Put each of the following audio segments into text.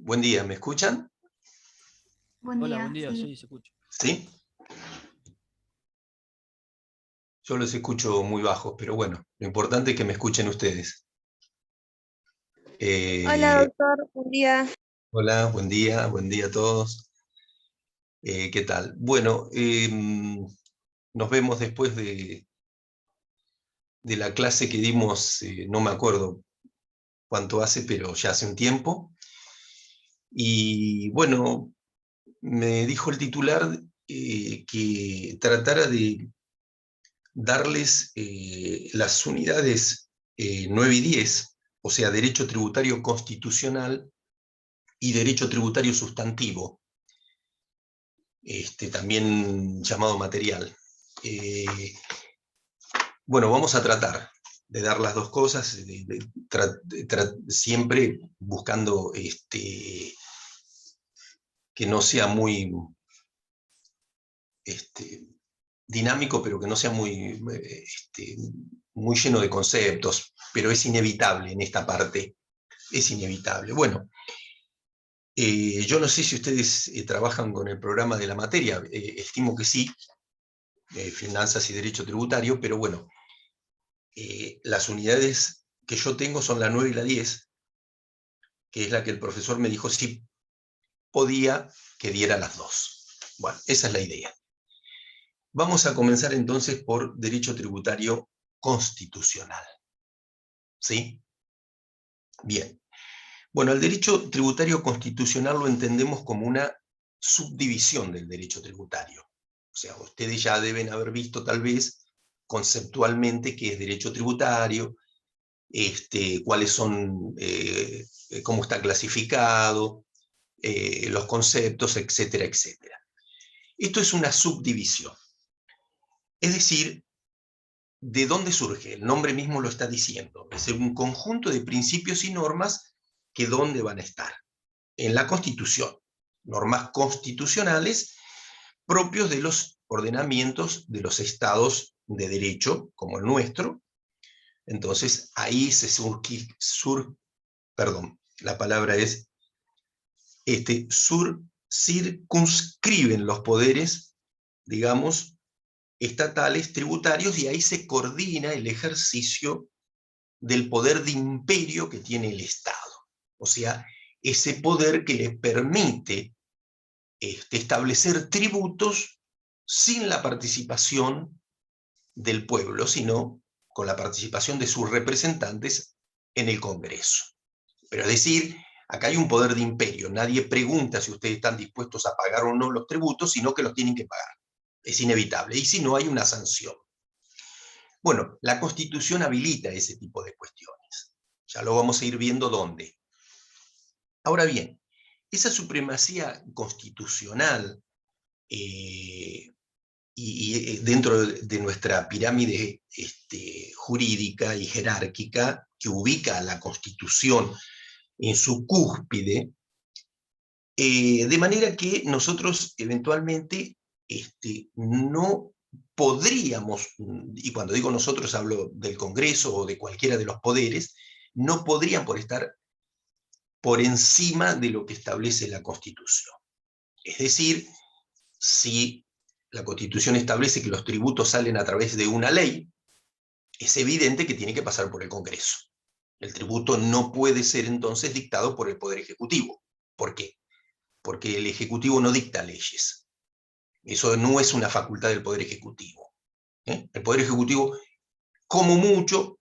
Buen día, ¿me escuchan? Buen Hola, buen día, día, sí. sí, se escucha. ¿Sí? Yo los escucho muy bajos, pero bueno, lo importante es que me escuchen ustedes. Hola, Eh, doctor. Buen día. Hola, buen día a todos. ¿Qué tal? Bueno, nos vemos después de la clase que dimos, no me acuerdo cuánto hace, pero ya hace un tiempo. Y bueno, me dijo el titular que tratara de darles las unidades 9 y 10, o sea, derecho tributario constitucional y derecho tributario sustantivo, también llamado material. Bueno, vamos a tratar de dar las dos cosas, siempre buscando que no sea muy dinámico, pero que no sea muy lleno de conceptos, pero es inevitable en esta parte, es inevitable. Bueno, yo no sé si ustedes trabajan con el programa de la materia, estimo que sí, finanzas y derecho tributario, pero bueno, las unidades que yo tengo son la 9 y la 10, que es la que el profesor me dijo si podía que diera las dos. Bueno, esa es la idea. Vamos a comenzar entonces por derecho tributario constitucional. ¿Sí? Bien. Bueno, el derecho tributario constitucional lo entendemos como una subdivisión del derecho tributario. O sea, ustedes ya deben haber visto tal vez conceptualmente qué es derecho tributario, cuáles son, cómo está clasificado, los conceptos, etcétera, etcétera. Esto es una subdivisión. Es decir, ¿de dónde surge? El nombre mismo lo está diciendo. Es un conjunto de principios y normas que ¿dónde van a estar? En la Constitución. Normas constitucionales propios de los ordenamientos de los estados de derecho, como el nuestro. Entonces, ahí la palabra es, circunscriben los poderes, digamos, estatales, tributarios, y ahí se coordina el ejercicio del poder de imperio que tiene el Estado. O sea, ese poder que le permite establecer tributos sin la participación del pueblo, sino con la participación de sus representantes en el Congreso. Pero es decir, acá hay un poder de imperio. Nadie pregunta si ustedes están dispuestos a pagar o no los tributos, sino que los tienen que pagar. Es inevitable. Y si no, hay una sanción. Bueno, la Constitución habilita ese tipo de cuestiones. Ya lo vamos a ir viendo dónde. Ahora bien, esa supremacía constitucional y dentro de nuestra pirámide jurídica y jerárquica que ubica a la Constitución en su cúspide, de manera que nosotros eventualmente no podríamos, y cuando digo nosotros hablo del Congreso o de cualquiera de los poderes, no podrían por estar por encima de lo que establece la Constitución. Es decir, si la Constitución establece que los tributos salen a través de una ley, es evidente que tiene que pasar por el Congreso. El tributo no puede ser entonces dictado por el Poder Ejecutivo. ¿Por qué? Porque el Ejecutivo no dicta leyes. Eso no es una facultad del Poder Ejecutivo. El Poder Ejecutivo, como mucho,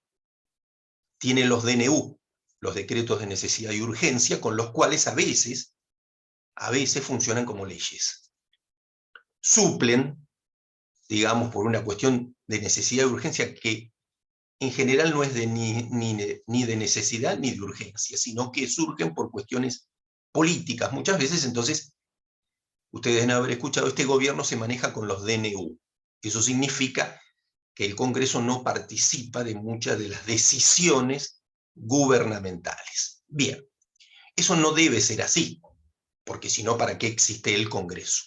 tiene los DNU, los decretos de necesidad y urgencia, con los cuales a veces funcionan como leyes. Suplen, digamos, por una cuestión de necesidad y urgencia que en general no es ni de necesidad ni de urgencia, sino que surgen por cuestiones políticas. Muchas veces, entonces, ustedes deben haber escuchado, este gobierno se maneja con los DNU. Eso significa que el Congreso no participa de muchas de las decisiones gubernamentales. Bien, eso no debe ser así, porque si no, ¿para qué existe el Congreso?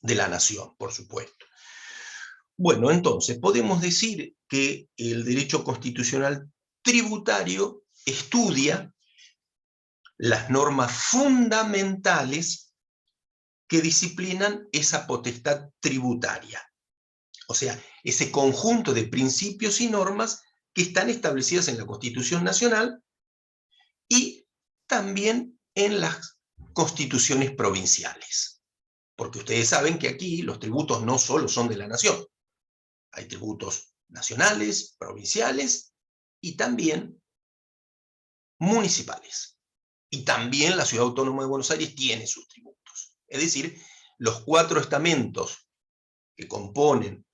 De la Nación, por supuesto. Bueno, entonces, podemos decir que el derecho constitucional tributario estudia las normas fundamentales que disciplinan esa potestad tributaria. O sea, ese conjunto de principios y normas que están establecidas en la Constitución Nacional y también en las constituciones provinciales. Porque ustedes saben que aquí los tributos no solo son de la nación. Hay tributos nacionales, provinciales y también municipales. Y también la Ciudad Autónoma de Buenos Aires tiene sus tributos. Es decir, los 4 estamentos que componen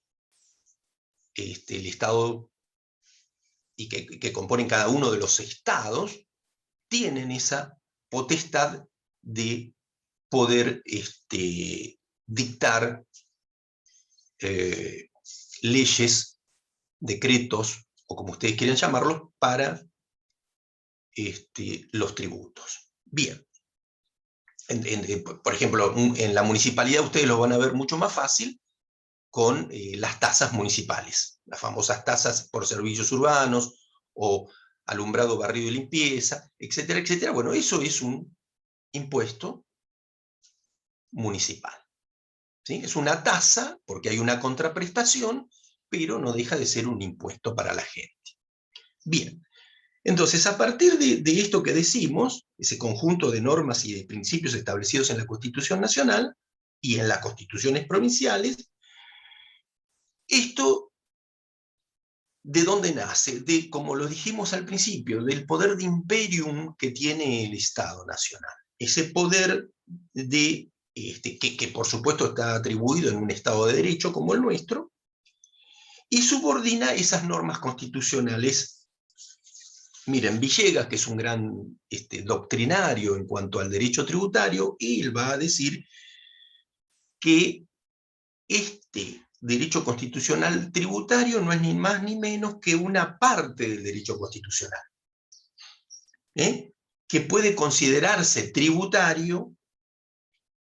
el Estado y que componen cada uno de los estados, tienen esa potestad de poder dictar leyes, decretos, o como ustedes quieran llamarlos, para los tributos. Bien. Por ejemplo, en la municipalidad ustedes lo van a ver mucho más fácil con las tasas municipales, las famosas tasas por servicios urbanos o alumbrado, barrido y limpieza, etcétera, etcétera. Bueno, eso es un impuesto municipal, ¿sí? Es una tasa porque hay una contraprestación, pero no deja de ser un impuesto para la gente. Bien, entonces a partir de esto que decimos, ese conjunto de normas y de principios establecidos en la Constitución Nacional y en las constituciones provinciales, esto ¿de dónde nace? De, como lo dijimos al principio, del poder de imperium que tiene el Estado Nacional. Ese poder de, que por supuesto está atribuido en un Estado de Derecho como el nuestro, y subordina esas normas constitucionales. Miren, Villegas, que es un gran doctrinario en cuanto al derecho tributario, él va a decir que derecho constitucional tributario no es ni más ni menos que una parte del derecho constitucional, que puede considerarse tributario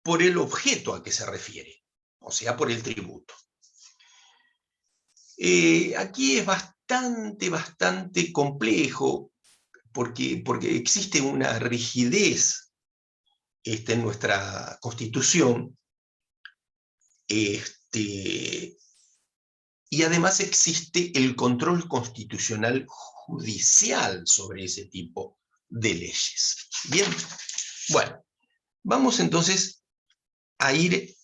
por el objeto a que se refiere, o sea, por el tributo. Aquí es bastante complejo, porque existe una rigidez en nuestra Constitución, y además existe el control constitucional judicial sobre ese tipo de leyes. Bien, bueno, vamos entonces a ir,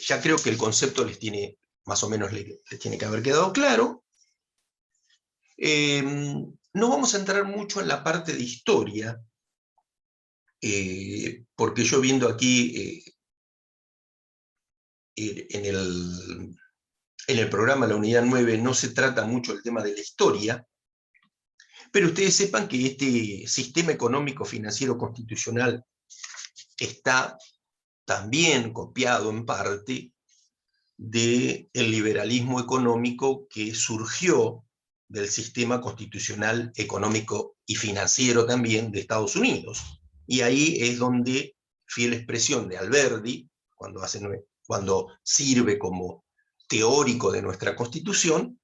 ya creo que el concepto les tiene, más o menos les tiene que haber quedado claro. No vamos a entrar mucho en la parte de historia, porque yo viendo aquí en el programa La Unidad 9 no se trata mucho el tema de la historia, pero ustedes sepan que este sistema económico financiero constitucional está también copiado en parte del liberalismo económico que surgió del sistema constitucional económico y financiero también de Estados Unidos. Y ahí es donde, fiel expresión de Alberdi, cuando sirve como teórico de nuestra Constitución,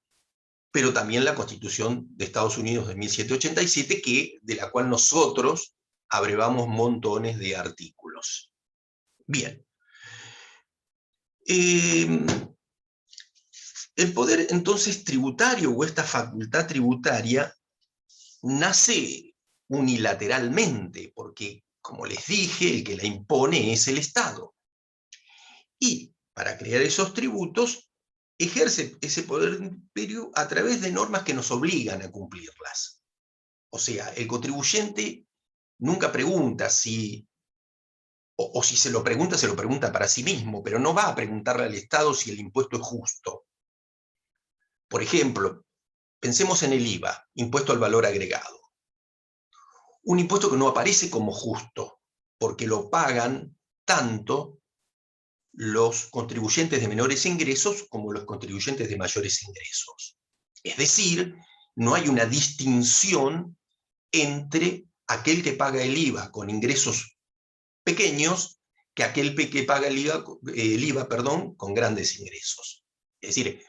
pero también la Constitución de Estados Unidos de 1787, de la cual nosotros abrevamos montones de artículos. Bien. El poder entonces tributario o esta facultad tributaria nace unilateralmente, porque, como les dije, el que la impone es el Estado. Y para crear esos tributos, ejerce ese poder de imperio a través de normas que nos obligan a cumplirlas. O sea, el contribuyente nunca pregunta si, o si se lo pregunta para sí mismo, pero no va a preguntarle al Estado si el impuesto es justo. Por ejemplo, pensemos en el IVA, impuesto al valor agregado. Un impuesto que no aparece como justo, porque lo pagan tanto los contribuyentes de menores ingresos como los contribuyentes de mayores ingresos. Es decir, no hay una distinción entre aquel que paga el IVA con ingresos pequeños que aquel que paga el IVA con grandes ingresos. Es decir,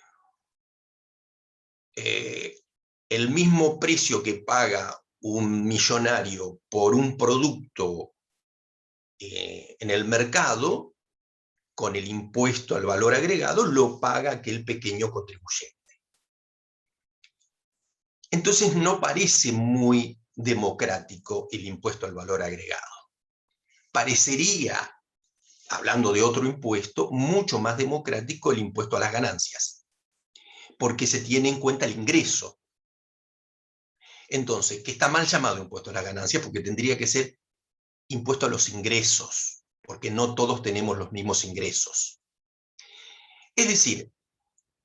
el mismo precio que paga un millonario por un producto en el mercado, con el impuesto al valor agregado, lo paga aquel pequeño contribuyente. Entonces no parece muy democrático el impuesto al valor agregado. Parecería, hablando de otro impuesto, mucho más democrático el impuesto a las ganancias, porque se tiene en cuenta el ingreso. Entonces, que está mal llamado impuesto a las ganancias, porque tendría que ser impuesto a los ingresos, porque no todos tenemos los mismos ingresos. Es decir,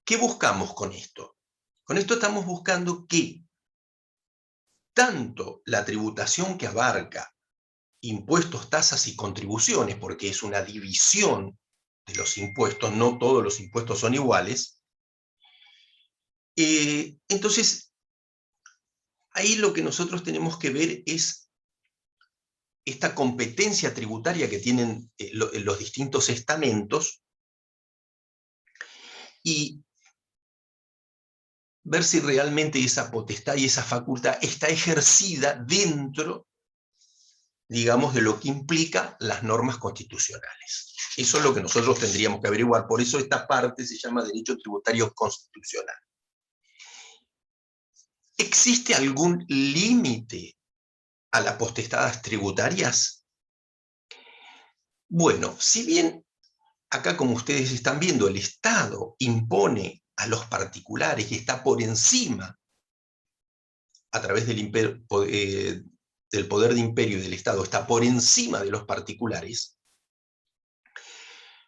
¿qué buscamos con esto? Con esto estamos buscando que tanto la tributación que abarca impuestos, tasas y contribuciones, porque es una división de los impuestos, no todos los impuestos son iguales, entonces ahí lo que nosotros tenemos que ver es esta competencia tributaria que tienen los distintos estamentos y ver si realmente esa potestad y esa facultad está ejercida dentro, digamos, de lo que implica las normas constitucionales. Eso es lo que nosotros tendríamos que averiguar. Por eso esta parte se llama derecho tributario constitucional. ¿Existe algún límite a las potestades tributarias? Bueno, si bien acá, como ustedes están viendo, el Estado impone a los particulares y está por encima, a través del poder de imperio y del Estado, está por encima de los particulares,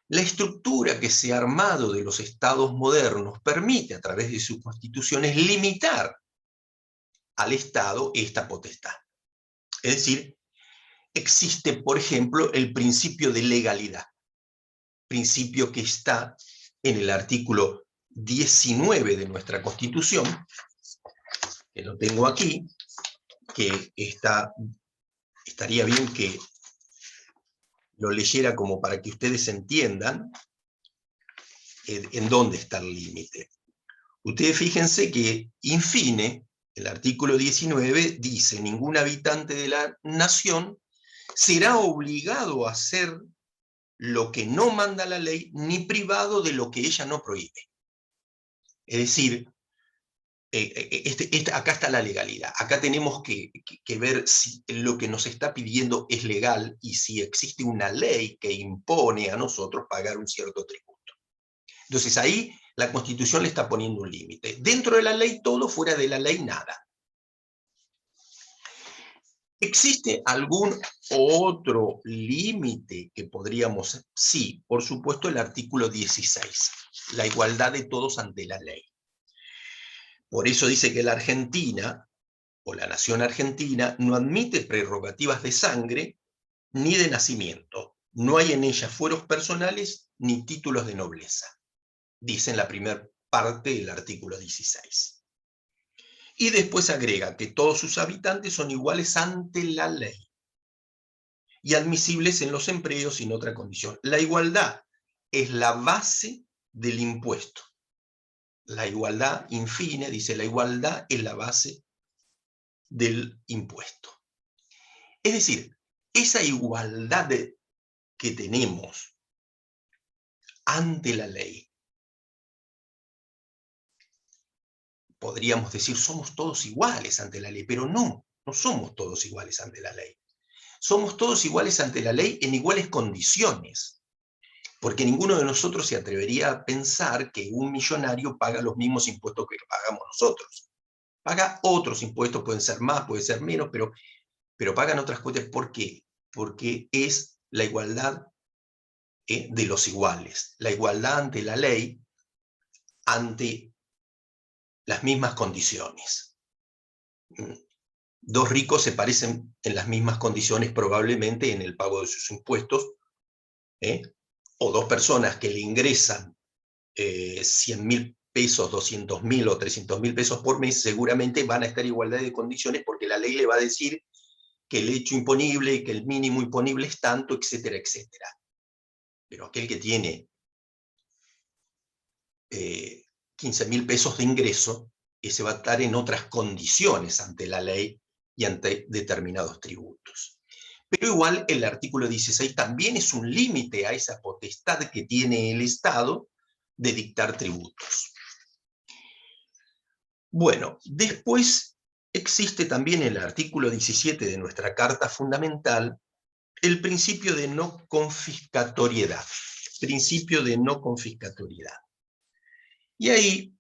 la estructura que se ha armado de los estados modernos permite, a través de sus constituciones, limitar al Estado esta potestad. Es decir, existe, por ejemplo, el principio de legalidad, principio que está en el artículo 19 de nuestra Constitución, que lo tengo aquí, que estaría bien que lo leyera como para que ustedes entiendan en dónde está el límite. Ustedes fíjense que, infine, el artículo 19 dice: ningún habitante de la nación será obligado a hacer lo que no manda la ley, ni privado de lo que ella no prohíbe. Es decir, acá está la legalidad. Acá tenemos que ver si lo que nos está pidiendo es legal y si existe una ley que impone a nosotros pagar un cierto tributo. Entonces ahí la Constitución le está poniendo un límite. Dentro de la ley todo, fuera de la ley nada. ¿Existe algún otro límite que podríamos...? Sí, por supuesto, el artículo 16, la igualdad de todos ante la ley. Por eso dice que la Argentina, o la nación argentina, no admite prerrogativas de sangre ni de nacimiento. No hay en ella fueros personales ni títulos de nobleza. Dice en la primera parte del artículo 16. Y después agrega que todos sus habitantes son iguales ante la ley y admisibles en los empleos sin otra condición. La igualdad es la base del impuesto. La igualdad, infine, dice, la igualdad es la base del impuesto. Es decir, esa igualdad que tenemos ante la ley, podríamos decir, somos todos iguales ante la ley, pero no somos todos iguales ante la ley. Somos todos iguales ante la ley en iguales condiciones, porque ninguno de nosotros se atrevería a pensar que un millonario paga los mismos impuestos que pagamos nosotros. Paga otros impuestos, pueden ser más, pueden ser menos, pero pagan otras cosas. ¿Por qué? Porque es la igualdad de los iguales, la igualdad ante la ley, ante las mismas condiciones. Dos ricos se parecen en las mismas condiciones probablemente en el pago de sus impuestos, o dos personas que le ingresan 100.000 pesos, 200.000 o 300.000 pesos por mes, seguramente van a estar en igualdad de condiciones porque la ley le va a decir que el hecho imponible y que el mínimo imponible es tanto, etcétera, etcétera. Pero aquel que tiene 15.000 pesos de ingreso, ese va a estar en otras condiciones ante la ley y ante determinados tributos. Pero igual el artículo 16 también es un límite a esa potestad que tiene el Estado de dictar tributos. Bueno, después existe también en el artículo 17 de nuestra Carta Fundamental el principio de no confiscatoriedad. Principio de no confiscatoriedad. Y ahí,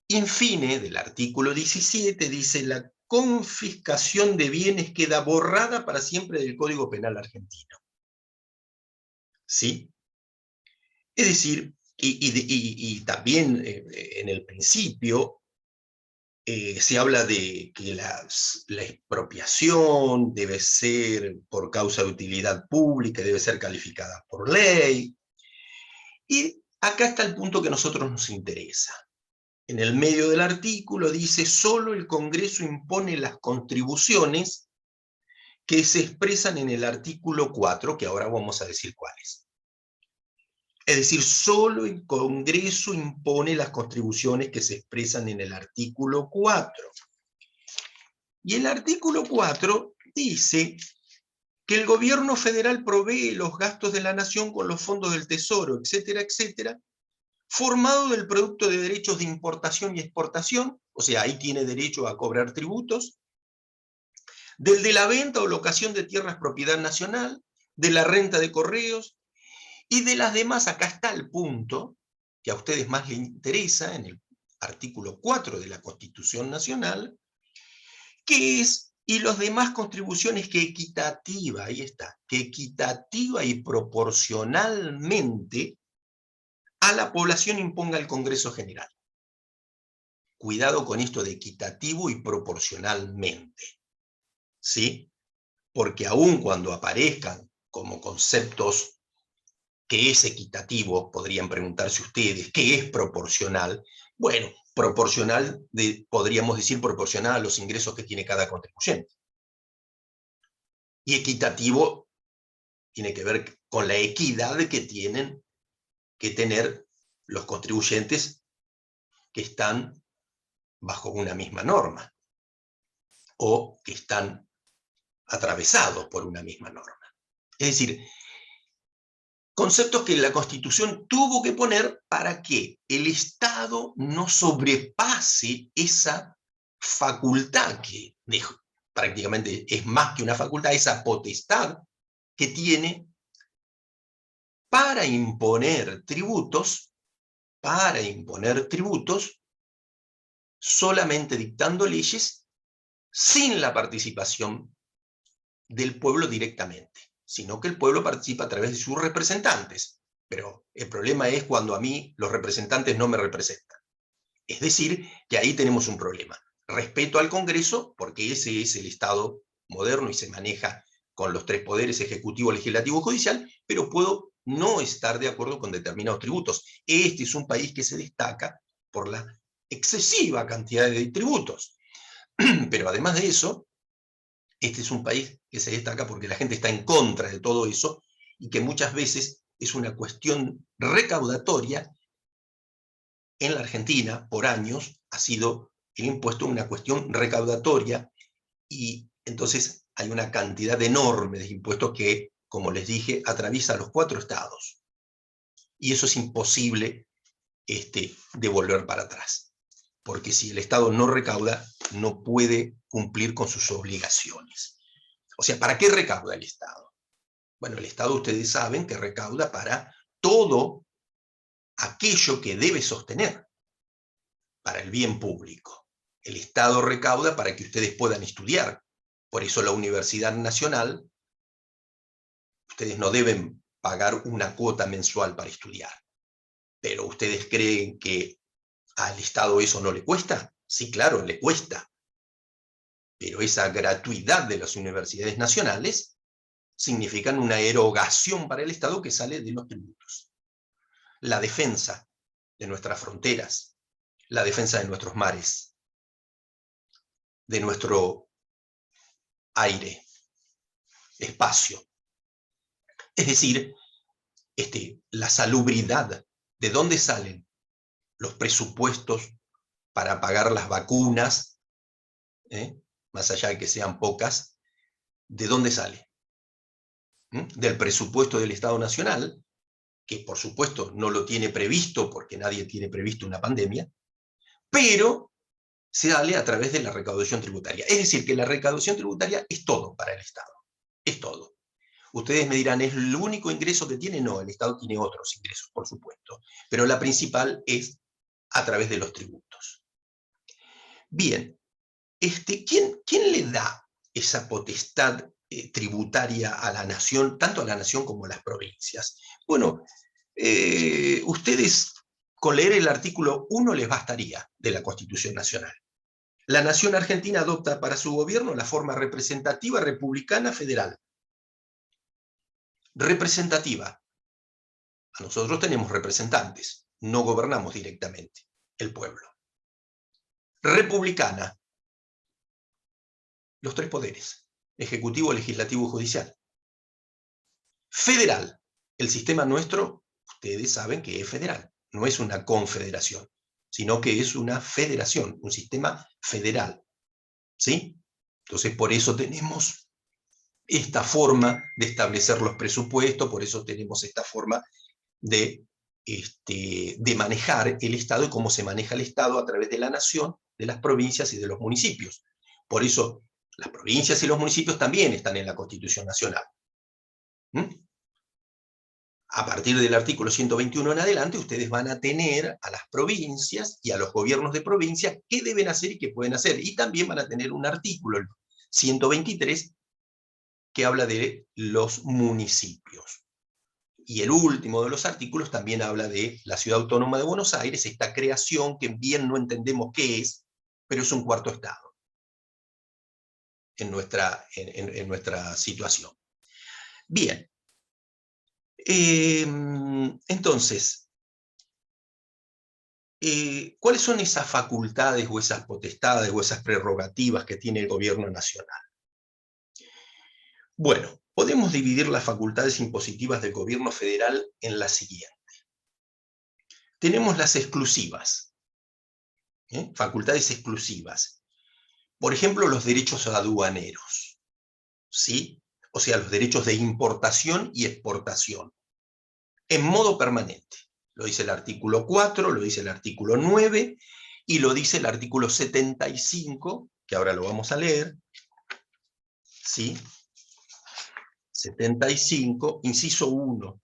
infine del artículo 17, dice: la confiscación de bienes queda borrada para siempre del Código Penal argentino. ¿Sí? Es decir, y también en el principio se habla de que la expropiación debe ser por causa de utilidad pública, debe ser calificada por ley. Y acá está el punto que a nosotros nos interesa. En el medio del artículo dice: solo el Congreso impone las contribuciones que se expresan en el artículo 4, que ahora vamos a decir cuáles. Es decir, solo el Congreso impone las contribuciones que se expresan en el artículo 4. Y el artículo 4 dice que el gobierno federal provee los gastos de la nación con los fondos del Tesoro, etcétera, etcétera, formado del producto de derechos de importación y exportación, o sea, ahí tiene derecho a cobrar tributos, del de la venta o locación de tierras propiedad nacional, de la renta de correos, y de las demás. Acá está el punto que a ustedes más les interesa, en el artículo 4 de la Constitución Nacional, que es: y los demás contribuciones que equitativa, ahí está, que equitativa y proporcionalmente a la población imponga el Congreso General. Cuidado con esto de equitativo y proporcionalmente, ¿sí? Porque aun cuando aparezcan como conceptos ¿qué es equitativo? Podrían preguntarse ustedes. ¿Qué es proporcional? Bueno, proporcional, podríamos decir proporcional a los ingresos que tiene cada contribuyente. Y equitativo tiene que ver con la equidad que tienen que tener los contribuyentes que están bajo una misma norma o que están atravesados por una misma norma. Es decir, conceptos que la Constitución tuvo que poner para que el Estado no sobrepase esa facultad que prácticamente es más que una facultad, esa potestad que tiene para imponer tributos, solamente dictando leyes sin la participación del pueblo directamente, sino que el pueblo participa a través de sus representantes. Pero el problema es cuando a mí los representantes no me representan. Es decir, que ahí tenemos un problema. Respeto al Congreso, porque ese es el Estado moderno y se maneja con los tres poderes: ejecutivo, legislativo, judicial, pero puedo no estar de acuerdo con determinados tributos. Este es un país que se destaca por la excesiva cantidad de tributos. Pero además de eso, este es un país que se destaca porque la gente está en contra de todo eso y que muchas veces es una cuestión recaudatoria. En la Argentina, por años, ha sido el impuesto una cuestión recaudatoria y entonces hay una cantidad enorme de impuestos que, como les dije, atraviesa los 4 estados. Y eso es imposible de volver para atrás. Porque si el Estado no recauda, no puede cumplir con sus obligaciones. O sea, ¿para qué recauda el Estado? Bueno, el Estado, ustedes saben que recauda para todo aquello que debe sostener, para el bien público. El Estado recauda para que ustedes puedan estudiar. Por eso la Universidad Nacional, ustedes no deben pagar una cuota mensual para estudiar. ¿Pero ustedes creen que al Estado eso no le cuesta? Sí, claro, le cuesta. Pero esa gratuidad de las universidades nacionales significan una erogación para el Estado que sale de los tributos. La defensa de nuestras fronteras, la defensa de nuestros mares, de nuestro aire, espacio. Es decir, la salubridad. ¿De dónde salen los presupuestos para pagar las vacunas? más allá de que sean pocas, ¿de dónde sale? Del presupuesto del Estado Nacional, que por supuesto no lo tiene previsto, porque nadie tiene previsto una pandemia, pero se sale a través de la recaudación tributaria. Es decir, que la recaudación tributaria es todo para el Estado, es todo. Ustedes me dirán, ¿es el único ingreso que tiene? No, el Estado tiene otros ingresos, por supuesto, pero la principal es a través de los tributos. Bien, ¿quién le da esa potestad tributaria a la nación, tanto a la nación como a las provincias? Bueno, ustedes con leer el artículo 1 les bastaría de la Constitución Nacional. La nación argentina adopta para su gobierno la forma representativa republicana federal. Representativa. A nosotros tenemos representantes, no gobernamos directamente, el pueblo. Republicana. Los tres poderes, ejecutivo, legislativo y judicial. Federal. El sistema nuestro, ustedes saben que es federal, no es una confederación, sino que es una federación, un sistema federal. ¿Sí? Entonces, por eso tenemos esta forma de establecer los presupuestos, por eso tenemos esta forma de manejar el Estado y cómo se maneja el Estado a través de la nación, de las provincias y de los municipios. Por eso, las provincias y los municipios también están en la Constitución Nacional. A partir del artículo 121 en adelante, ustedes van a tener a las provincias y a los gobiernos de provincia qué deben hacer y qué pueden hacer. Y también van a tener un artículo, el 123, que habla de los municipios. Y el último de los artículos también habla de la Ciudad Autónoma de Buenos Aires, esta creación que bien no entendemos qué es, pero es un cuarto estado en nuestra situación. Bien. Entonces, ¿cuáles son esas facultades o esas potestades o esas prerrogativas que tiene el gobierno nacional? Bueno, podemos dividir las facultades impositivas del gobierno federal en la siguiente. Tenemos las exclusivas, facultades exclusivas. Por ejemplo, los derechos aduaneros, ¿sí? O sea, los derechos de importación y exportación, en modo permanente. Lo dice el artículo 4, lo dice el artículo 9, y lo dice el artículo 75, que ahora lo vamos a leer, ¿sí? 75, inciso 1.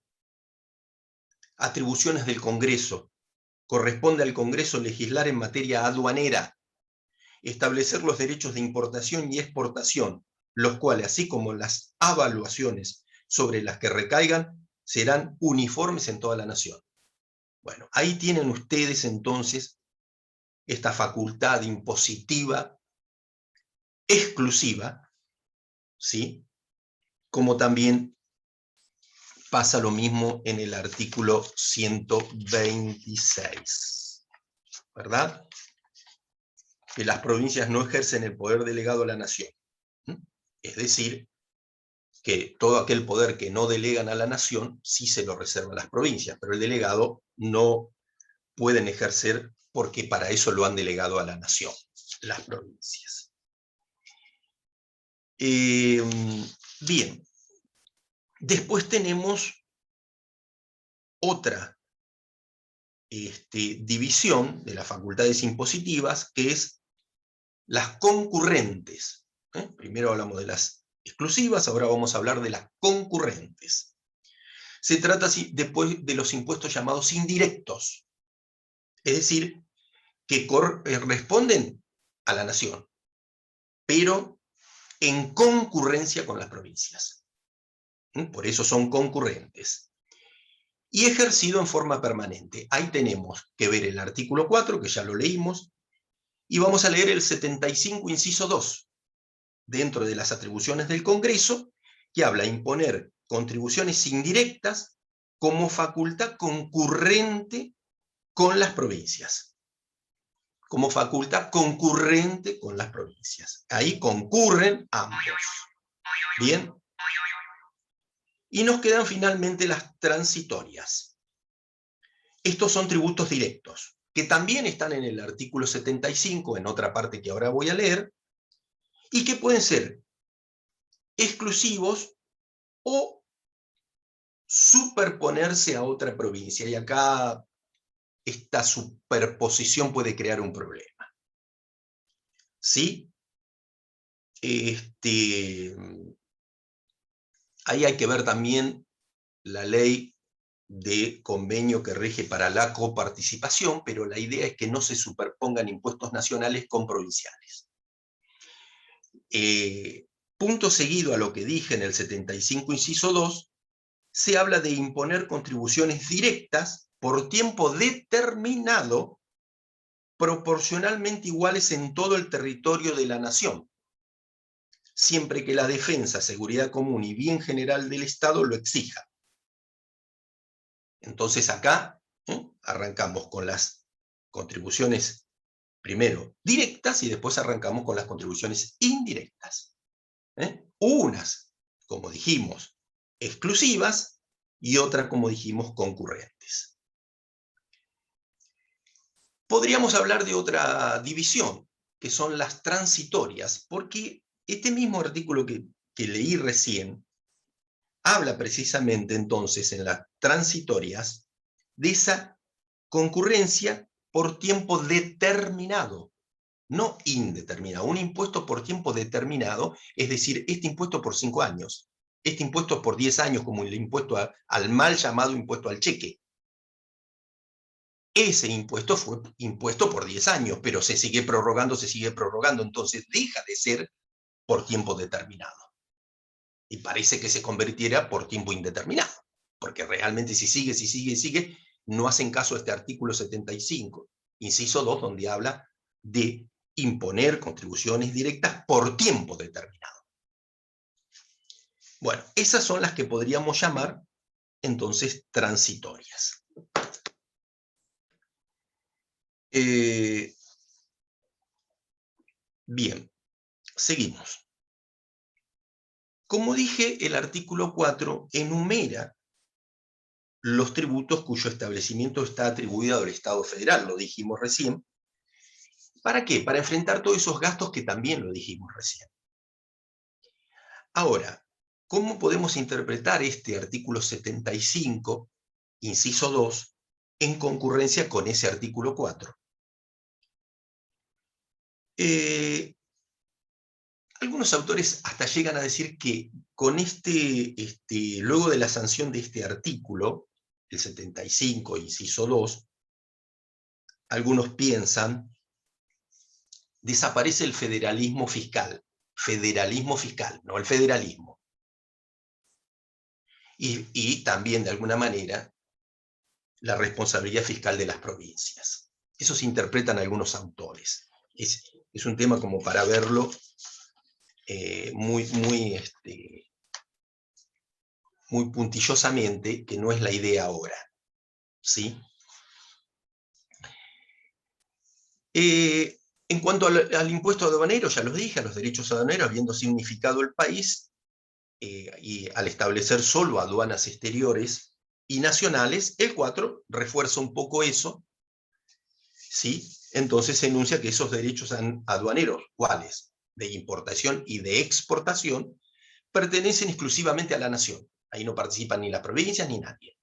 Atribuciones del Congreso. Corresponde al Congreso legislar en materia aduanera, establecer los derechos de importación y exportación, los cuales, así como las evaluaciones sobre las que recaigan, serán uniformes en toda la nación. Bueno, ahí tienen ustedes entonces esta facultad impositiva exclusiva, ¿sí? Como también pasa lo mismo en el artículo 126, ¿verdad? Que las provincias no ejercen el poder delegado a la nación. Es decir, que todo aquel poder que no delegan a la nación, sí se lo reservan las provincias, pero el delegado no pueden ejercer porque para eso lo han delegado a la nación, las provincias. Bien, después tenemos otra división de las facultades impositivas, que es las concurrentes. Primero hablamos de las exclusivas, ahora vamos a hablar de las concurrentes. Se trata después de los impuestos llamados indirectos, es decir, que corresponden a la nación, pero en concurrencia con las provincias. Por eso son concurrentes. Y ejercido en forma permanente. Ahí tenemos que ver el artículo 4, que ya lo leímos, y vamos a leer el 75, inciso 2, dentro de las atribuciones del Congreso, que habla de imponer contribuciones indirectas como facultad concurrente con las provincias. Como facultad concurrente con las provincias. Ahí concurren ambos. Bien. Y nos quedan finalmente las transitorias. Estos son tributos directos, que también están en el artículo 75, en otra parte que ahora voy a leer, y que pueden ser exclusivos o superponerse a otra provincia. Y acá esta superposición puede crear un problema. ¿Sí? Ahí hay que ver también la ley de convenio que rige para la coparticipación, pero la idea es que no se superpongan impuestos nacionales con provinciales. Punto seguido a lo que dije en el 75, inciso 2, se habla de imponer contribuciones directas por tiempo determinado, proporcionalmente iguales en todo el territorio de la nación, siempre que la defensa, seguridad común y bien general del Estado lo exija. Entonces acá arrancamos con las contribuciones primero directas y después arrancamos con las contribuciones indirectas. Unas, como dijimos, exclusivas y otras, como dijimos, concurrentes. Podríamos hablar de otra división, que son las transitorias, porque este mismo artículo que leí recién habla precisamente entonces en las transitorias de esa concurrencia por tiempo determinado, no indeterminado. Un impuesto por tiempo determinado, es decir, este impuesto por 5 años, este impuesto por 10 años, como el impuesto al mal llamado impuesto al cheque. Ese impuesto fue impuesto por 10 años, pero se sigue prorrogando, entonces deja de ser por tiempo determinado. Y parece que se convirtiera por tiempo indeterminado, porque realmente si sigue, no hacen caso a este artículo 75, inciso 2, donde habla de imponer contribuciones directas por tiempo determinado. Bueno, esas son las que podríamos llamar entonces transitorias. Bien, seguimos. Como dije, el artículo 4 enumera los tributos cuyo establecimiento está atribuido al Estado federal, lo dijimos recién. ¿Para qué? Para enfrentar todos esos gastos que también lo dijimos recién. Ahora, ¿cómo podemos interpretar este artículo 75, inciso 2, en concurrencia con ese artículo 4? Algunos autores hasta llegan a decir que con luego de la sanción de este artículo, el 75, inciso 2, algunos piensan, desaparece el federalismo fiscal, no el federalismo. Y también, de alguna manera, la responsabilidad fiscal de las provincias. Eso se interpretan algunos autores. Es un tema como para verlo muy puntillosamente, que no es la idea ahora. ¿Sí? En cuanto al impuesto aduanero, ya los dije, a los derechos aduaneros, habiendo significado el país, y al establecer solo aduanas exteriores y nacionales, el 4 refuerza un poco eso, ¿sí? Entonces se enuncia que esos derechos aduaneros, ¿cuáles? De importación y de exportación, pertenecen exclusivamente a la nación. Ahí no participan ni las provincias ni nadie.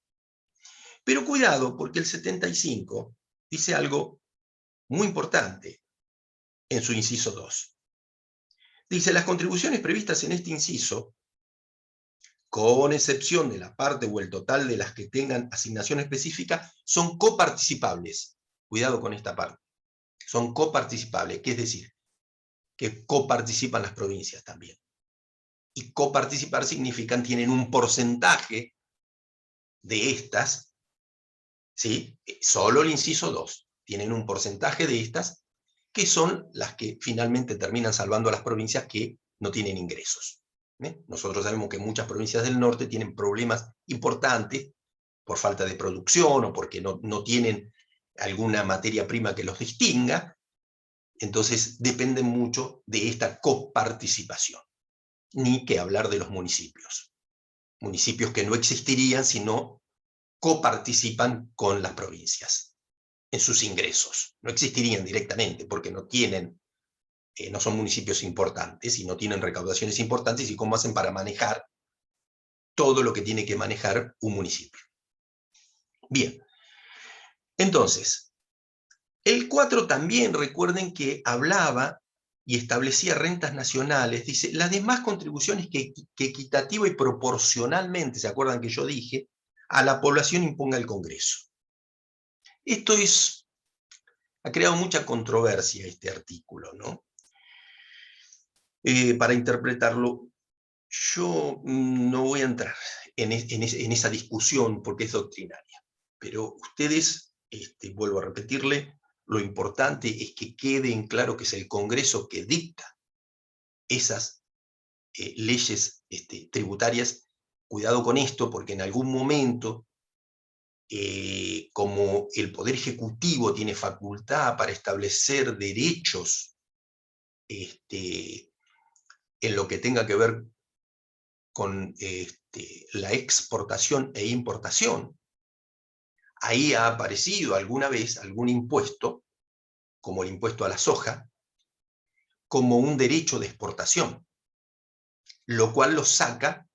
Pero cuidado, porque el 75 dice algo muy importante en su inciso 2. Dice, las contribuciones previstas en este inciso, con excepción de la parte o el total de las que tengan asignación específica, son coparticipables. Cuidado con esta parte. Son coparticipables, ¿qué es decir? Que coparticipan las provincias también. Y coparticipar significa tienen un porcentaje de estas, ¿sí? Solo el inciso 2. Tienen un porcentaje de estas que son las que finalmente terminan salvando a las provincias que no tienen ingresos. Nosotros sabemos que muchas provincias del norte tienen problemas importantes por falta de producción o porque no tienen alguna materia prima que los distinga, entonces dependen mucho de esta coparticipación. Ni que hablar de los municipios. Municipios que no existirían si no coparticipan con las provincias en sus ingresos. No existirían directamente porque no tienen no son municipios importantes y no tienen recaudaciones importantes, y cómo hacen para manejar todo lo que tiene que manejar un municipio. Bien, entonces, el 4 también, recuerden que hablaba y establecía rentas nacionales, dice, las demás contribuciones que equitativa y proporcionalmente, ¿se acuerdan que yo dije?, a la población imponga el Congreso. Esto ha creado mucha controversia este artículo, ¿no? Para interpretarlo, yo no voy a entrar en esa discusión porque es doctrinaria, pero ustedes, vuelvo a repetirle, lo importante es que quede en claro que es el Congreso que dicta esas leyes tributarias. Cuidado con esto, porque en algún momento, como el Poder Ejecutivo tiene facultad para establecer derechos en lo que tenga que ver con la exportación e importación, ahí ha aparecido alguna vez algún impuesto, como el impuesto a la soja, como un derecho de exportación, lo cual lo saca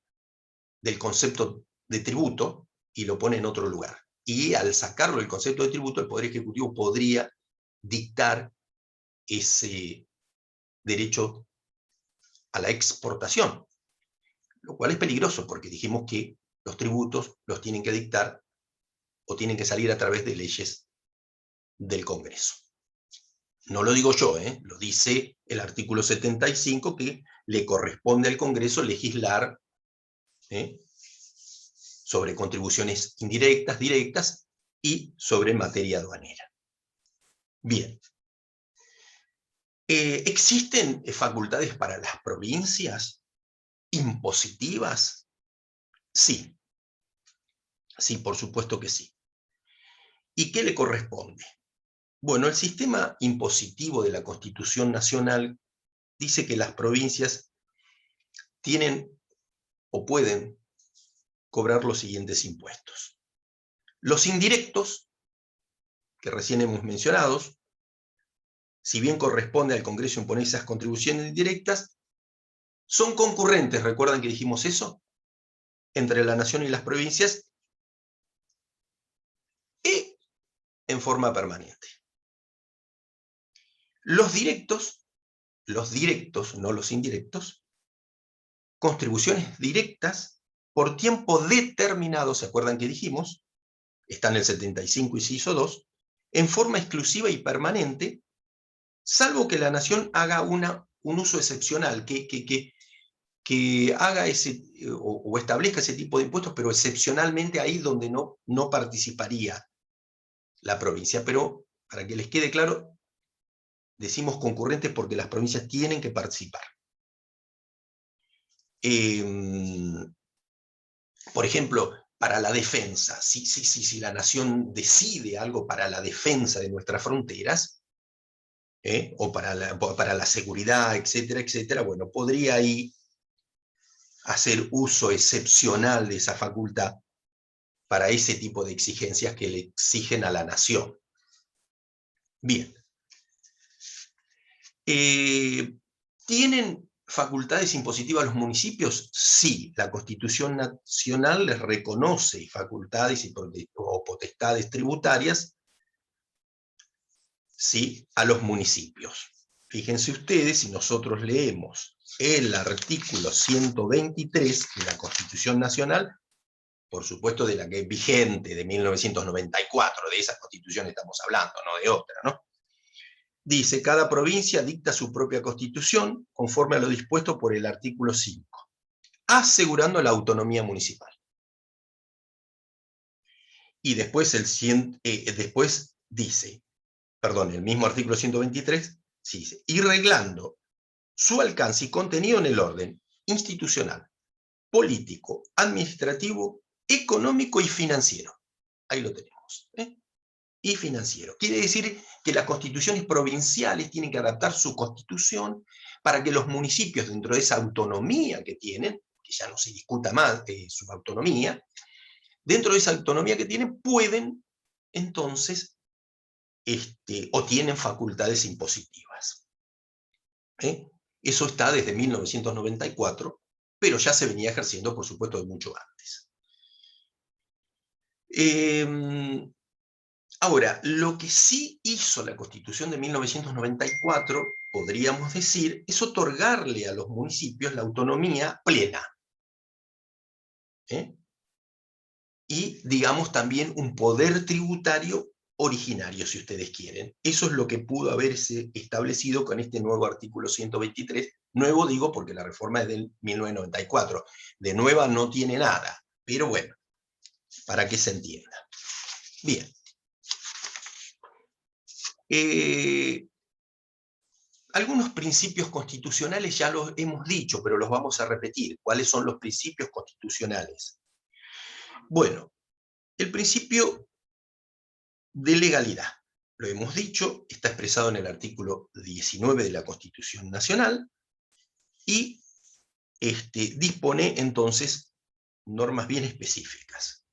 del concepto de tributo y lo pone en otro lugar. Y al sacarlo del concepto de tributo, el Poder Ejecutivo podría dictar ese derecho a la exportación, lo cual es peligroso porque dijimos que los tributos los tienen que dictar o tienen que salir a través de leyes del Congreso. No lo digo yo, lo dice el artículo 75, que le corresponde al Congreso legislar sobre contribuciones indirectas, directas y sobre materia aduanera. Bien. ¿Existen facultades para las provincias impositivas? Sí. Sí, por supuesto que sí. ¿Y qué le corresponde? Bueno, el sistema impositivo de la Constitución Nacional dice que las provincias tienen o pueden cobrar los siguientes impuestos. Los indirectos, que recién hemos mencionado, si bien corresponde al Congreso imponer esas contribuciones indirectas, son concurrentes, ¿recuerdan que dijimos eso?, entre la nación y las provincias, y en forma permanente. Los directos, no los indirectos, contribuciones directas por tiempo determinado, ¿se acuerdan que dijimos? Está en el 75, inciso 2, en forma exclusiva y permanente, salvo que la nación haga un uso excepcional, que haga o establezca ese tipo de impuestos, pero excepcionalmente ahí donde no participaría la provincia. Pero, para que les quede claro, decimos concurrentes porque las provincias tienen que participar. Por ejemplo, para la defensa, si la nación decide algo para la defensa de nuestras fronteras, o para la seguridad, etcétera, etcétera, bueno, podría ahí hacer uso excepcional de esa facultad para ese tipo de exigencias que le exigen a la nación. Bien. ¿Tienen facultades impositivas los municipios? Sí, la Constitución Nacional les reconoce facultades o potestades tributarias, sí, a los municipios. Fíjense ustedes, si nosotros leemos el artículo 123 de la Constitución Nacional, por supuesto de la que es vigente, de 1994, de esa Constitución estamos hablando, no de otra, ¿no? Dice, cada provincia dicta su propia constitución conforme a lo dispuesto por el artículo 5, asegurando la autonomía municipal. Y después, después dice, el mismo artículo 123, dice, y reglando su alcance y contenido en el orden institucional, político, administrativo, económico y financiero. Ahí lo tenemos. Y financiero. Quiere decir que las constituciones provinciales tienen que adaptar su constitución para que los municipios, dentro de esa autonomía que tienen, que ya no se discuta más su autonomía, dentro de esa autonomía que tienen, pueden, entonces, o tienen facultades impositivas. Eso está desde 1994, pero ya se venía ejerciendo, por supuesto, de mucho antes. Ahora, lo que sí hizo la Constitución de 1994, podríamos decir, es otorgarle a los municipios la autonomía plena. Y, digamos, también un poder tributario originario, si ustedes quieren. Eso es lo que pudo haberse establecido con este nuevo artículo 123. Nuevo digo porque la reforma es del 1994. De nueva no tiene nada, pero bueno, para que se entienda. Bien. Algunos principios constitucionales ya los hemos dicho, pero los vamos a repetir. ¿Cuáles son los principios constitucionales? Bueno, el principio de legalidad, lo hemos dicho, está expresado en el artículo 19 de la Constitución Nacional y dispone entonces normas bien específicas.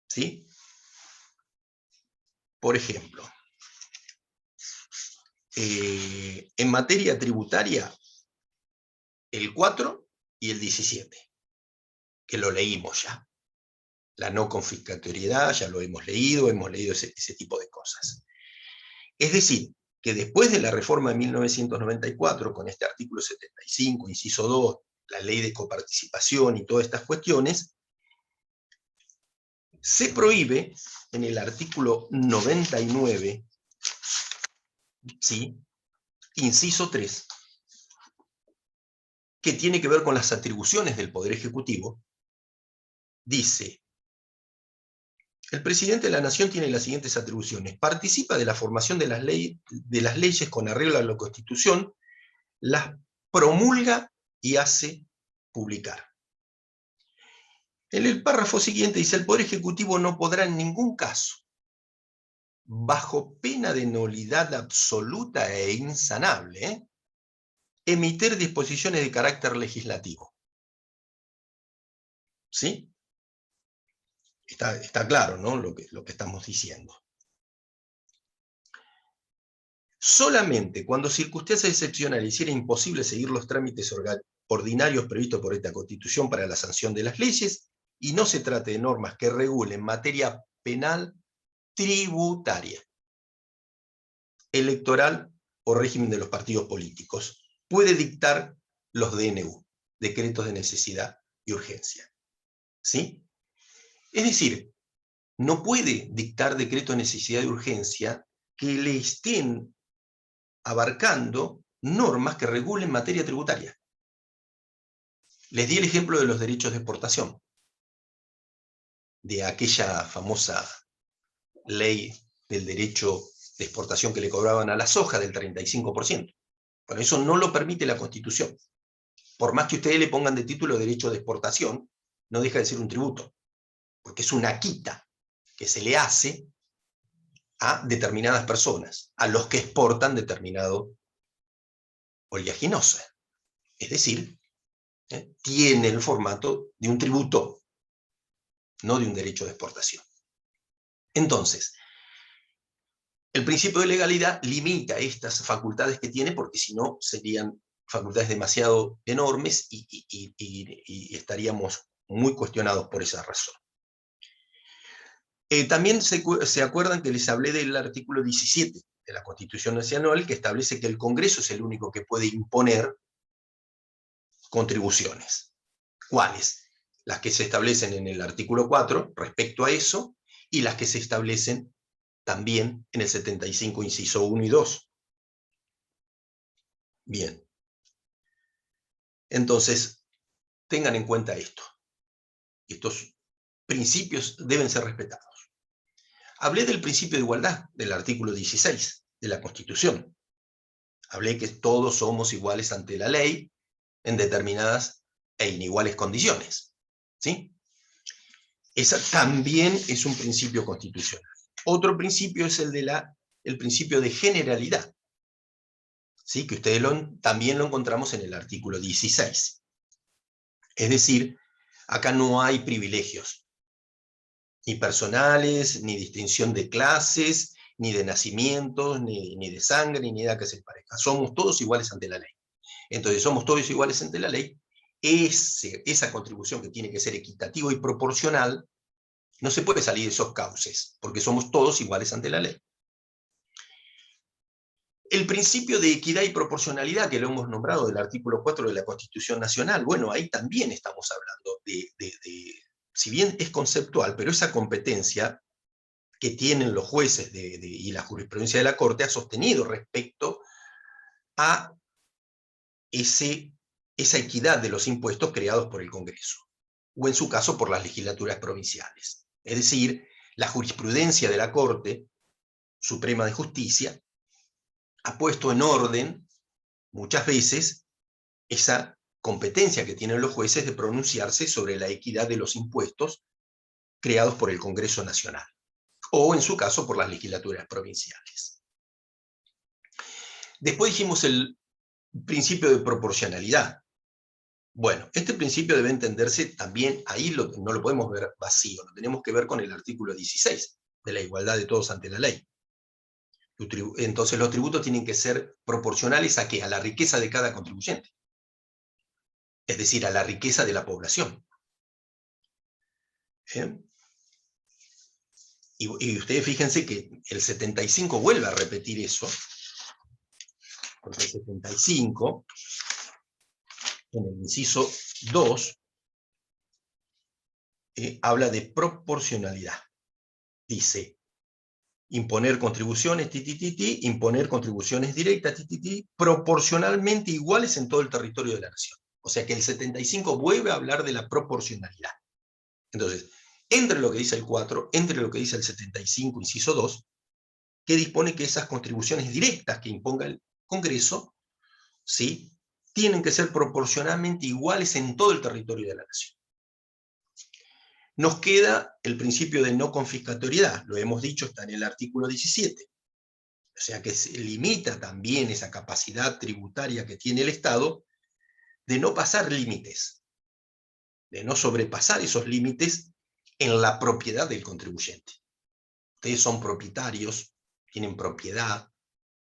¿Sí? Por ejemplo, en materia tributaria, el 4 y el 17, que lo leímos ya. La no confiscatoriedad, ya lo hemos leído ese tipo de cosas. Es decir, que después de la reforma de 1994, con este artículo 75, inciso 2, la ley de coparticipación y todas estas cuestiones, se prohíbe en el artículo 99, ¿sí?, inciso 3, que tiene que ver con las atribuciones del Poder Ejecutivo, dice: el presidente de la Nación tiene las siguientes atribuciones. Participa de la formación de las leyes con arreglo a la Constitución, las promulga y hace publicar. En el párrafo siguiente dice: el Poder Ejecutivo no podrá en ningún caso, bajo pena de nulidad absoluta e insanable, emitir disposiciones de carácter legislativo. ¿Sí? Está claro, ¿no?, lo que estamos diciendo. Solamente cuando circunstancias excepcionales hiciera imposible seguir los trámites ordinarios previstos por esta Constitución para la sanción de las leyes, y no se trate de normas que regulen materia penal, tributaria, electoral o régimen de los partidos políticos, puede dictar los DNU, decretos de necesidad y urgencia. ¿Sí? Es decir, no puede dictar decretos de necesidad y urgencia que le estén abarcando normas que regulen materia tributaria. Les di el ejemplo de los derechos de exportación, de aquella famosa ley del derecho de exportación que le cobraban a la soja del 35%. Bueno, eso no lo permite la Constitución. Por más que ustedes le pongan de título derecho de exportación, no deja de ser un tributo, porque es una quita que se le hace a determinadas personas, a los que exportan determinado oleaginosa. Es decir, tiene el formato de un tributo, no de un derecho de exportación. Entonces, el principio de legalidad limita estas facultades que tiene, porque si no serían facultades demasiado enormes y estaríamos muy cuestionados por esa razón. También se acuerdan que les hablé del artículo 17 de la Constitución Nacional, que establece que el Congreso es el único que puede imponer contribuciones. ¿Cuáles? Las que se establecen en el artículo 4 respecto a eso, y las que se establecen también en el 75, inciso 1 y 2. Bien. Entonces, tengan en cuenta esto. Estos principios deben ser respetados. Hablé del principio de igualdad, del artículo 16 de la Constitución. Hablé que todos somos iguales ante la ley en determinadas e iniguales condiciones. ¿Sí? Esa también es un principio constitucional. Otro principio es el principio de generalidad, ¿sí?, que ustedes también lo encontramos en el artículo 16. Es decir, acá no hay privilegios, ni personales, ni distinción de clases, ni de nacimientos, ni de sangre, ni nada que se parezca. Somos todos iguales ante la ley. Entonces, somos todos iguales ante la ley. Esa contribución que tiene que ser equitativa y proporcional, no se puede salir de esos cauces, porque somos todos iguales ante la ley. El principio de equidad y proporcionalidad, que lo hemos nombrado del artículo 4 de la Constitución Nacional, bueno, ahí también estamos hablando si bien es conceptual, pero esa competencia que tienen los jueces y la jurisprudencia de la Corte ha sostenido respecto a esa equidad de los impuestos creados por el Congreso, o en su caso por las legislaturas provinciales. Es decir, la jurisprudencia de la Corte Suprema de Justicia ha puesto en orden, muchas veces, esa competencia que tienen los jueces de pronunciarse sobre la equidad de los impuestos creados por el Congreso Nacional, o en su caso por las legislaturas provinciales. Después dijimos el principio de proporcionalidad. Bueno, este principio debe entenderse también, ahí no lo podemos ver vacío, lo tenemos que ver con el artículo 16, de la igualdad de todos ante la ley. Entonces los tributos tienen que ser proporcionales ¿a qué? A la riqueza de cada contribuyente. Es decir, a la riqueza de la población. Y ustedes fíjense que el 75 vuelve a repetir eso, porque el 75, en el inciso 2, habla de proporcionalidad. Dice, imponer contribuciones, imponer contribuciones directas, proporcionalmente iguales en todo el territorio de la nación. O sea que el 75 vuelve a hablar de la proporcionalidad. Entonces, entre lo que dice el 4, entre lo que dice el 75, inciso 2, que dispone que esas contribuciones directas que imponga el Congreso, ¿sí?, tienen que ser proporcionalmente iguales en todo el territorio de la nación. Nos queda el principio de no confiscatoriedad, lo hemos dicho, está en el artículo 17. O sea que se limita también esa capacidad tributaria que tiene el Estado de no pasar límites, de no sobrepasar esos límites en la propiedad del contribuyente. Ustedes son propietarios, tienen propiedad,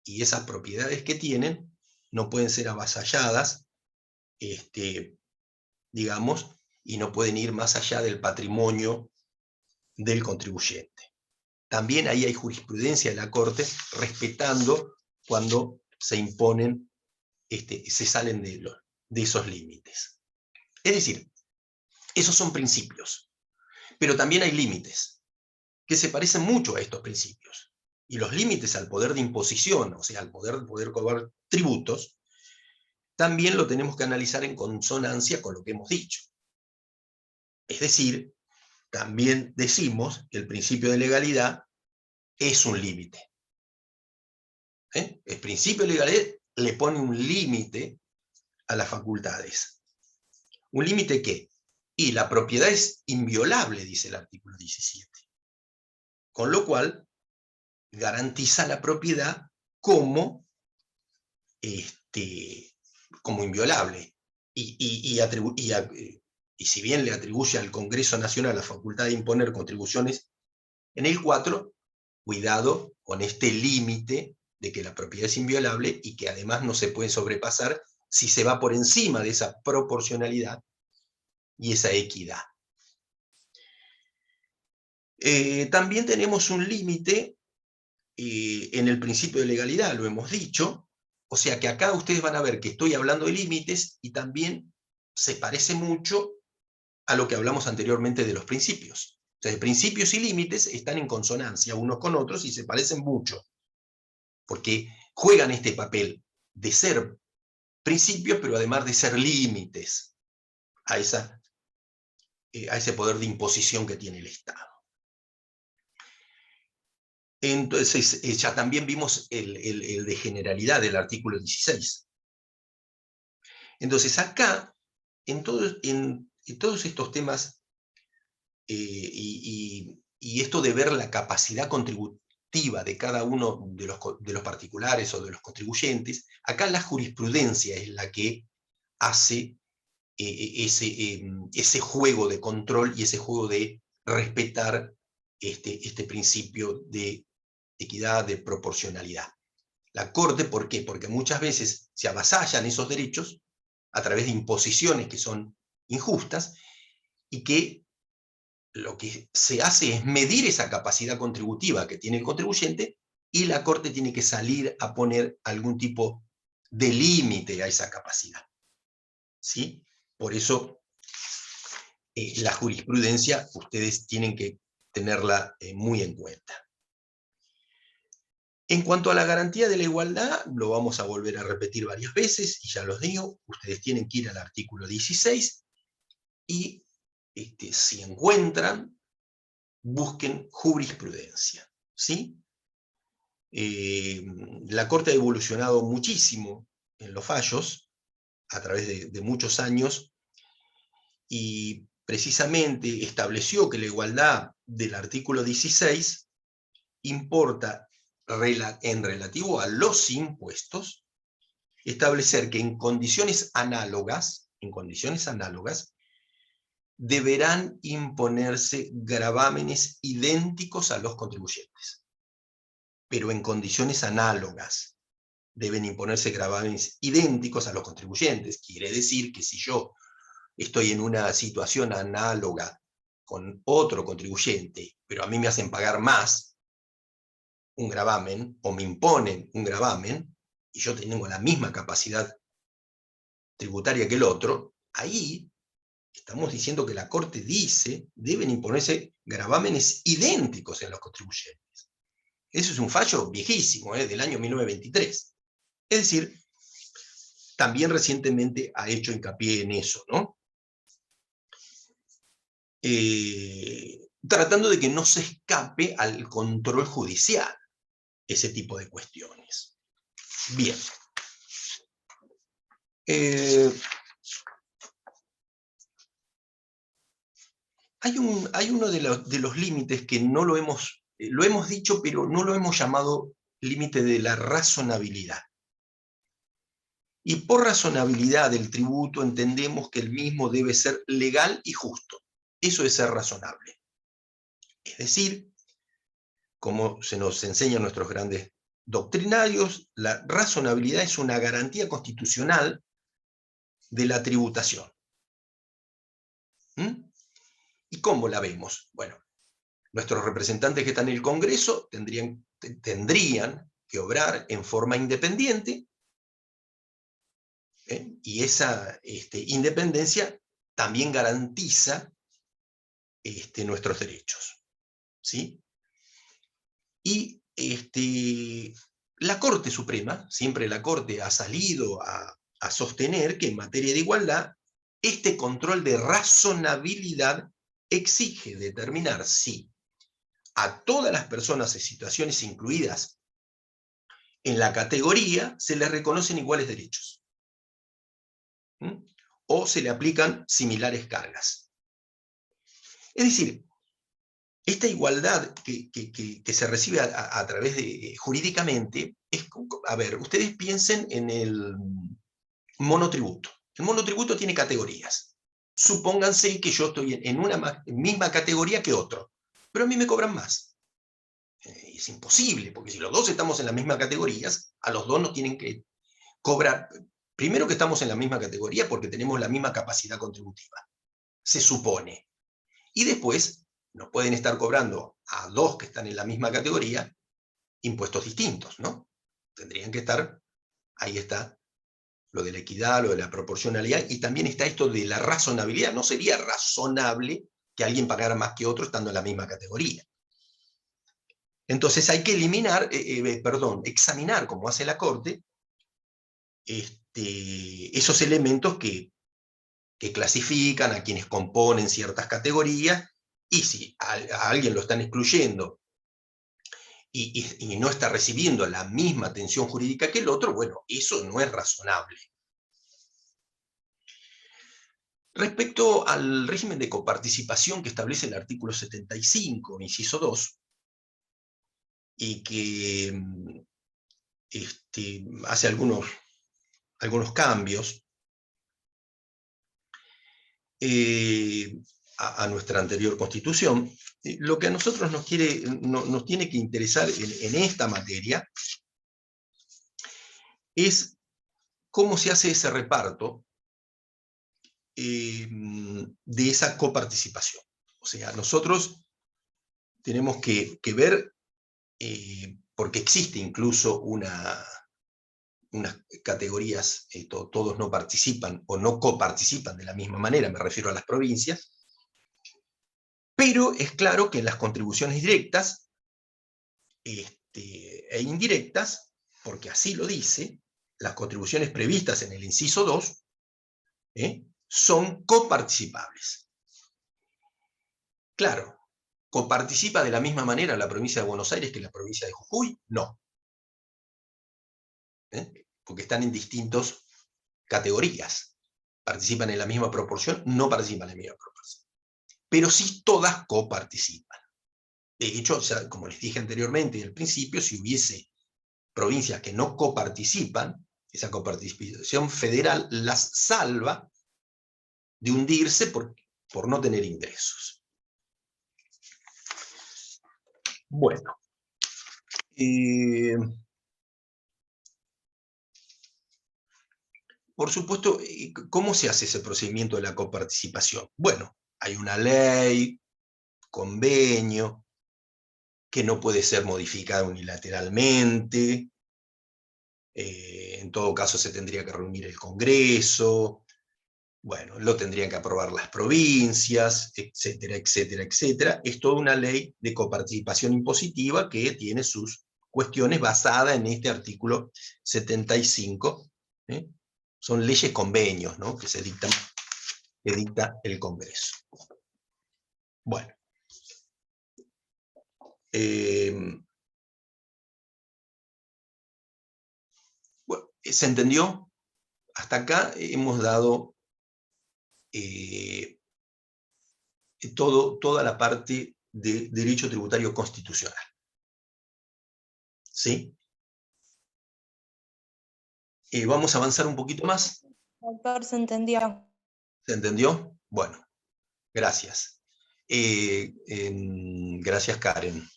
y esas propiedades que tienen no pueden ser avasalladas, digamos, y no pueden ir más allá del patrimonio del contribuyente. También ahí hay jurisprudencia de la Corte respetando cuando se imponen, se salen de esos límites. Es decir, esos son principios, pero también hay límites que se parecen mucho a estos principios. Y los límites al poder de imposición, o sea, al poder cobrar tributos, también lo tenemos que analizar en consonancia con lo que hemos dicho. Es decir, también decimos que el principio de legalidad es un límite. El principio de legalidad le pone un límite a las facultades. ¿Un límite qué? Y la propiedad es inviolable, dice el artículo 17. Con lo cual, garantiza la propiedad como inviolable. Y si bien le atribuye al Congreso Nacional la facultad de imponer contribuciones, en el 4, cuidado con este límite de que la propiedad es inviolable y que además no se puede sobrepasar si se va por encima de esa proporcionalidad y esa equidad. También tenemos un límite en el principio de legalidad, lo hemos dicho, o sea que acá ustedes van a ver que estoy hablando de límites y también se parece mucho a lo que hablamos anteriormente de los principios. Entonces, principios y límites están en consonancia unos con otros y se parecen mucho, porque juegan este papel de ser principios, pero además de ser límites a ese poder de imposición que tiene el Estado. Entonces, ya también vimos el de generalidad del artículo 16. Entonces, acá, en todos estos temas, y esto de ver la capacidad contributiva de cada uno de los particulares o de los contribuyentes, acá la jurisprudencia es la que hace ese juego de control y ese juego de respetar este principio de equidad, de proporcionalidad. La Corte, ¿por qué? Porque muchas veces se avasallan esos derechos a través de imposiciones que son injustas y que lo que se hace es medir esa capacidad contributiva que tiene el contribuyente y la Corte tiene que salir a poner algún tipo de límite a esa capacidad. ¿Sí? Por eso la jurisprudencia ustedes tienen que tenerla muy en cuenta. En cuanto a la garantía de la igualdad, lo vamos a volver a repetir varias veces, y ya los digo, ustedes tienen que ir al artículo 16, y si encuentran, busquen jurisprudencia, ¿sí? La Corte ha evolucionado muchísimo en los fallos, a través de muchos años, y precisamente estableció que la igualdad del artículo 16 importa en relativo a los impuestos, establecer que en condiciones análogas, deberán imponerse gravámenes idénticos a los contribuyentes. Pero en condiciones análogas deben imponerse gravámenes idénticos a los contribuyentes. Quiere decir que si yo estoy en una situación análoga con otro contribuyente, pero a mí me hacen pagar más un gravamen, o me imponen un gravamen, y yo tengo la misma capacidad tributaria que el otro, ahí estamos diciendo que la Corte dice deben imponerse gravámenes idénticos en los contribuyentes. Eso es un fallo viejísimo, del año 1923. Es decir, también recientemente ha hecho hincapié en eso, ¿no? Tratando de que no se escape al control judicial ese tipo de cuestiones. Bien. Hay uno de los límites que no lo hemos dicho, pero no lo hemos llamado límite de la razonabilidad. Y por razonabilidad del tributo entendemos que el mismo debe ser legal y justo. Eso es ser razonable. Es decir, como se nos enseñan nuestros grandes doctrinarios, la razonabilidad es una garantía constitucional de la tributación. ¿Y cómo la vemos? Bueno, nuestros representantes que están en el Congreso tendrían que obrar en forma independiente, y esa independencia también garantiza nuestros derechos, ¿sí? Y la Corte Suprema, siempre la Corte ha salido a sostener que en materia de igualdad, este control de razonabilidad exige determinar si a todas las personas en situaciones incluidas en la categoría se les reconocen iguales derechos, o se le aplican similares cargas. Es decir, esta igualdad que se recibe a través de, jurídicamente, es, a ver, ustedes piensen en el monotributo. El monotributo tiene categorías. Supónganse que yo estoy en una misma categoría que otro, pero a mí me cobran más. Es imposible, porque si los dos estamos en las mismas categorías, a los dos nos tienen que cobrar. Primero que estamos en la misma categoría porque tenemos la misma capacidad contributiva, se supone. Y después nos pueden estar cobrando a dos que están en la misma categoría impuestos distintos, ¿no? Tendrían que estar, ahí está lo de la equidad, lo de la proporcionalidad, y también está esto de la razonabilidad. No sería razonable que alguien pagara más que otro estando en la misma categoría. Entonces hay que examinar, como hace la Corte, esos elementos que clasifican a quienes componen ciertas categorías, y si a alguien lo están excluyendo y no está recibiendo la misma atención jurídica que el otro, bueno, eso no es razonable. Respecto al régimen de coparticipación que establece el artículo 75, inciso 2, y que hace algunos cambios, a nuestra anterior Constitución. Lo que a nosotros nos tiene que interesar en esta materia es cómo se hace ese reparto de esa coparticipación. O sea, nosotros tenemos que ver, porque existe incluso unas categorías, todos no participan o no coparticipan de la misma manera, me refiero a las provincias, pero es claro que en las contribuciones directas e indirectas, porque así lo dice, las contribuciones previstas en el inciso 2, son coparticipables. Claro, ¿coparticipa de la misma manera la provincia de Buenos Aires que la provincia de Jujuy? No. Porque están en distintas categorías. Participan en la misma proporción, no participan en la misma proporción. Pero sí todas coparticipan. De hecho, o sea, como les dije anteriormente al principio, si hubiese provincias que no coparticipan, esa coparticipación federal las salva de hundirse por no tener ingresos. Bueno. Por supuesto, ¿cómo se hace ese procedimiento de la coparticipación? Bueno, hay una ley, convenio, que no puede ser modificada unilateralmente. En todo caso se tendría que reunir el Congreso, bueno, lo tendrían que aprobar las provincias, etcétera, etcétera, etcétera. Es toda una ley de coparticipación impositiva que tiene sus cuestiones basadas en este artículo 75, Son leyes convenios, ¿no?, que dicta el Congreso. Bueno. Bueno, ¿se entendió? Hasta acá hemos dado toda la parte de derecho tributario constitucional. ¿Sí? Vamos a avanzar un poquito más. Doctor, ¿se entendió? ¿Se entendió? Bueno, gracias. Gracias, Karen.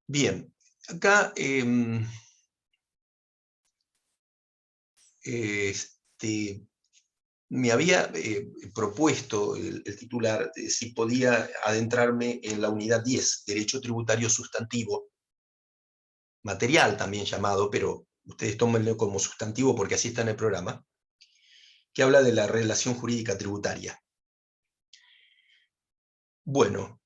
Bien, acá me había propuesto el titular si podía adentrarme en la unidad 10, Derecho Tributario Sustantivo, material también llamado, pero ustedes tómenlo como sustantivo porque así está en el programa, que habla de la relación jurídica tributaria. Bueno,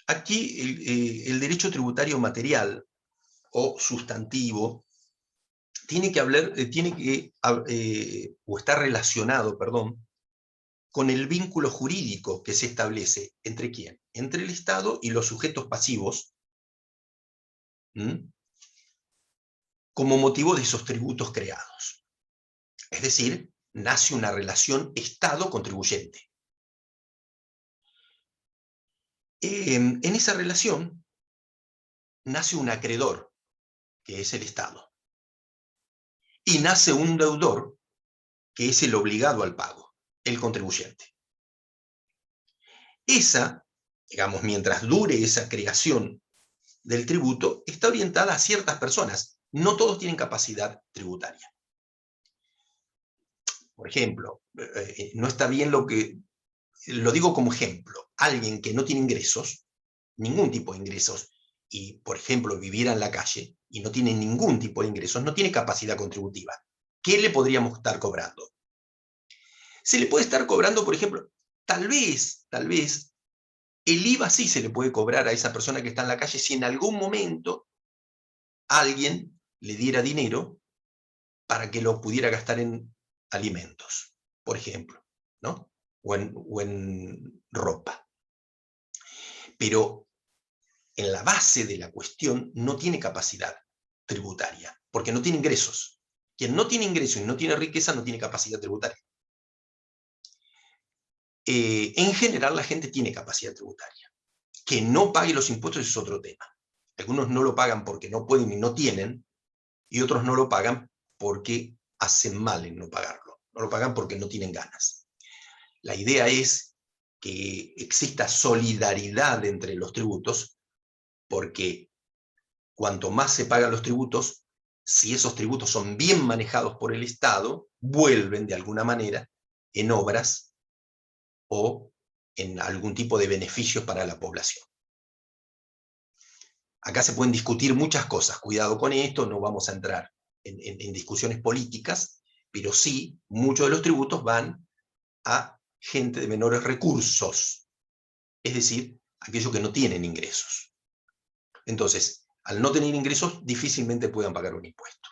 aquí el derecho tributario material o sustantivo tiene que hablar, o está relacionado, perdón, con el vínculo jurídico que se establece entre ¿quién? Entre el Estado y los sujetos pasivos, como motivo de esos tributos creados. Es decir, nace una relación Estado-contribuyente. En esa relación nace un acreedor, que es el Estado, y nace un deudor, que es el obligado al pago, el contribuyente. Esa, digamos, mientras dure esa creación del tributo, está orientada a ciertas personas. No todos tienen capacidad tributaria. Por ejemplo, no está bien lo digo como ejemplo, alguien que no tiene ingresos, ningún tipo de ingresos, y por ejemplo viviera en la calle y no tiene ningún tipo de ingresos, no tiene capacidad contributiva. ¿Qué le podríamos estar cobrando? Se le puede estar cobrando, por ejemplo, tal vez, el IVA sí se le puede cobrar a esa persona que está en la calle si en algún momento alguien le diera dinero para que lo pudiera gastar en alimentos, por ejemplo, ¿no? O en ropa. Pero en la base de la cuestión no tiene capacidad tributaria, porque no tiene ingresos. Quien no tiene ingresos y no tiene riqueza no tiene capacidad tributaria. En general la gente tiene capacidad tributaria. Que no pague los impuestos es otro tema. Algunos no lo pagan porque no pueden y no tienen, y otros no lo pagan porque hacen mal en no pagarlo. No lo pagan porque no tienen ganas. La idea es que exista solidaridad entre los tributos, porque cuanto más se pagan los tributos, si esos tributos son bien manejados por el Estado, vuelven de alguna manera en obras o en algún tipo de beneficios para la población. Acá se pueden discutir muchas cosas, cuidado con esto, no vamos a entrar en discusiones políticas, pero sí, muchos de los tributos van a gente de menores recursos, es decir, aquellos que no tienen ingresos. Entonces, al no tener ingresos, difícilmente puedan pagar un impuesto.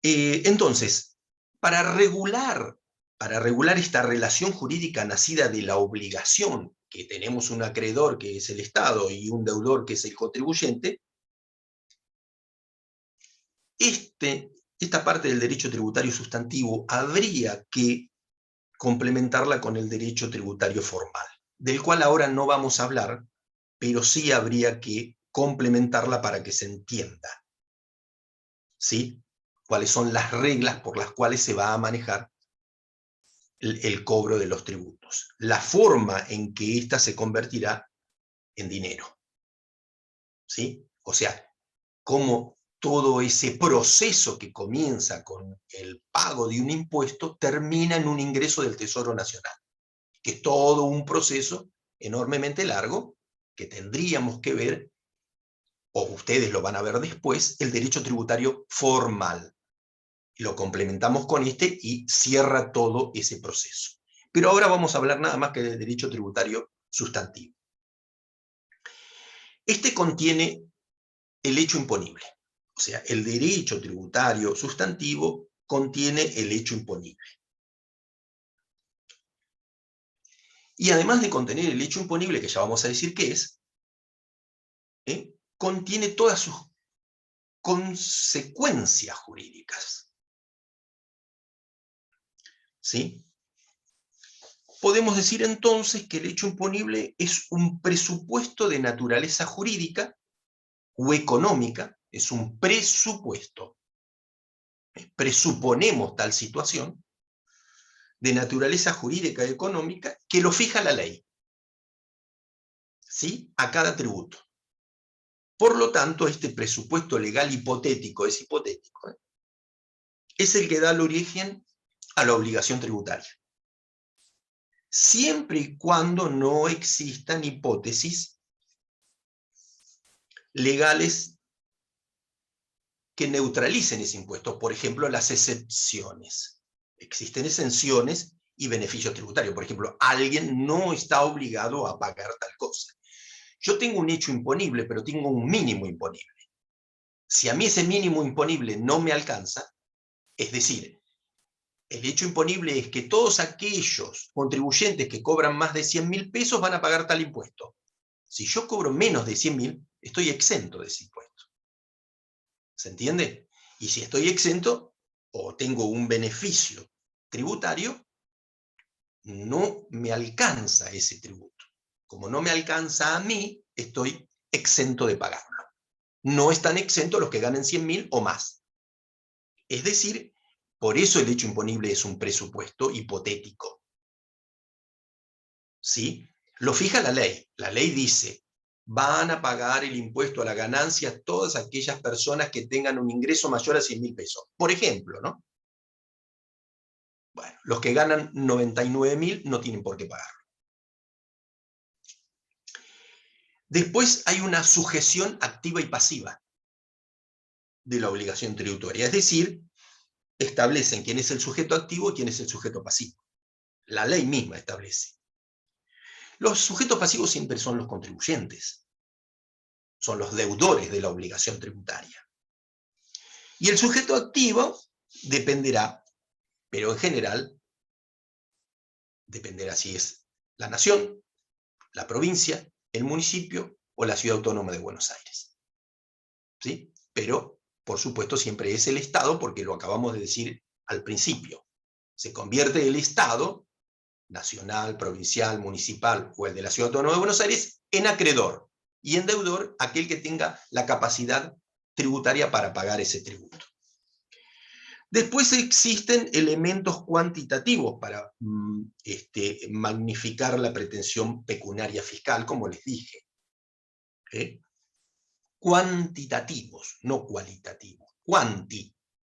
Entonces, para regular esta relación jurídica nacida de la obligación, que tenemos un acreedor que es el Estado y un deudor que es el contribuyente, esta parte del derecho tributario sustantivo habría que complementarla con el derecho tributario formal, del cual ahora no vamos a hablar, pero sí habría que complementarla para que se entienda, ¿sí? Cuáles son las reglas por las cuales se va a manejar el cobro de los tributos, la forma en que ésta se convertirá en dinero, ¿sí? O sea, cómo todo ese proceso que comienza con el pago de un impuesto termina en un ingreso del Tesoro Nacional, que es todo un proceso enormemente largo que tendríamos que ver, o ustedes lo van a ver después, el derecho tributario formal. Lo complementamos con este y cierra todo ese proceso. Pero ahora vamos a hablar nada más que del derecho tributario sustantivo. Este contiene el hecho imponible. O sea, el derecho tributario sustantivo contiene el hecho imponible. Y además de contener el hecho imponible, que ya vamos a decir qué es, contiene todas sus consecuencias jurídicas. ¿Sí? Podemos decir entonces que el hecho imponible es un presupuesto de naturaleza jurídica o económica, es un presupuesto. Presuponemos tal situación de naturaleza jurídica y económica que lo fija la ley, ¿sí? A cada tributo. Por lo tanto, este presupuesto legal hipotético, es hipotético, es el que da el origen a la obligación tributaria. Siempre y cuando no existan hipótesis legales que neutralicen ese impuesto. Por ejemplo, las excepciones. Existen exenciones y beneficios tributarios. Por ejemplo, alguien no está obligado a pagar tal cosa. Yo tengo un hecho imponible, pero tengo un mínimo imponible. Si a mí ese mínimo imponible no me alcanza, es decir, el hecho imponible es que todos aquellos contribuyentes que cobran más de 100.000 pesos van a pagar tal impuesto. Si yo cobro menos de 100.000, estoy exento de ese impuesto. ¿Se entiende? Y si estoy exento o tengo un beneficio tributario, no me alcanza ese tributo. Como no me alcanza a mí, estoy exento de pagarlo. No están exentos los que ganen 100.000 o más. Es decir, por eso el hecho imponible es un presupuesto hipotético. ¿Sí? Lo fija la ley. La ley dice, van a pagar el impuesto a la ganancia todas aquellas personas que tengan un ingreso mayor a 100.000 pesos. Por ejemplo, ¿no? Bueno, los que ganan 99.000 no tienen por qué pagarlo. Después hay una sujeción activa y pasiva de la obligación tributaria. Es decir, establecen quién es el sujeto activo y quién es el sujeto pasivo. La ley misma establece. Los sujetos pasivos siempre son los contribuyentes. Son los deudores de la obligación tributaria. Y el sujeto activo dependerá, pero en general, dependerá si es la nación, la provincia, el municipio o la ciudad autónoma de Buenos Aires. ¿Sí? Pero, por supuesto, siempre es el Estado, porque lo acabamos de decir al principio. Se convierte el Estado, nacional, provincial, municipal o el de la ciudad autónoma de Buenos Aires, en acreedor. Y en deudor, aquel que tenga la capacidad tributaria para pagar ese tributo. Después existen elementos cuantitativos para magnificar la pretensión pecuniaria fiscal, como les dije. Cuantitativos, no cualitativos.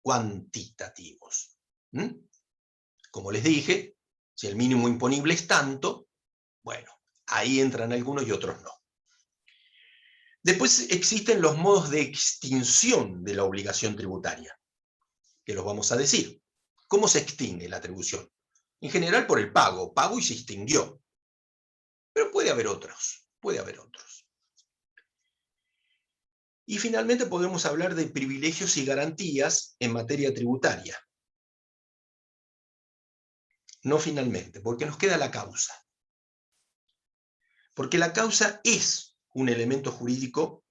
Cuantitativos. Como les dije, si el mínimo imponible es tanto, bueno, ahí entran algunos y otros no. Después existen los modos de extinción de la obligación tributaria, que los vamos a decir. ¿Cómo se extingue la atribución? En general por el pago. Pago y se extinguió. Pero puede haber otros. Puede haber otros. Y finalmente podemos hablar de privilegios y garantías en materia tributaria. No finalmente, porque nos queda la causa. Porque la causa es un elemento jurídico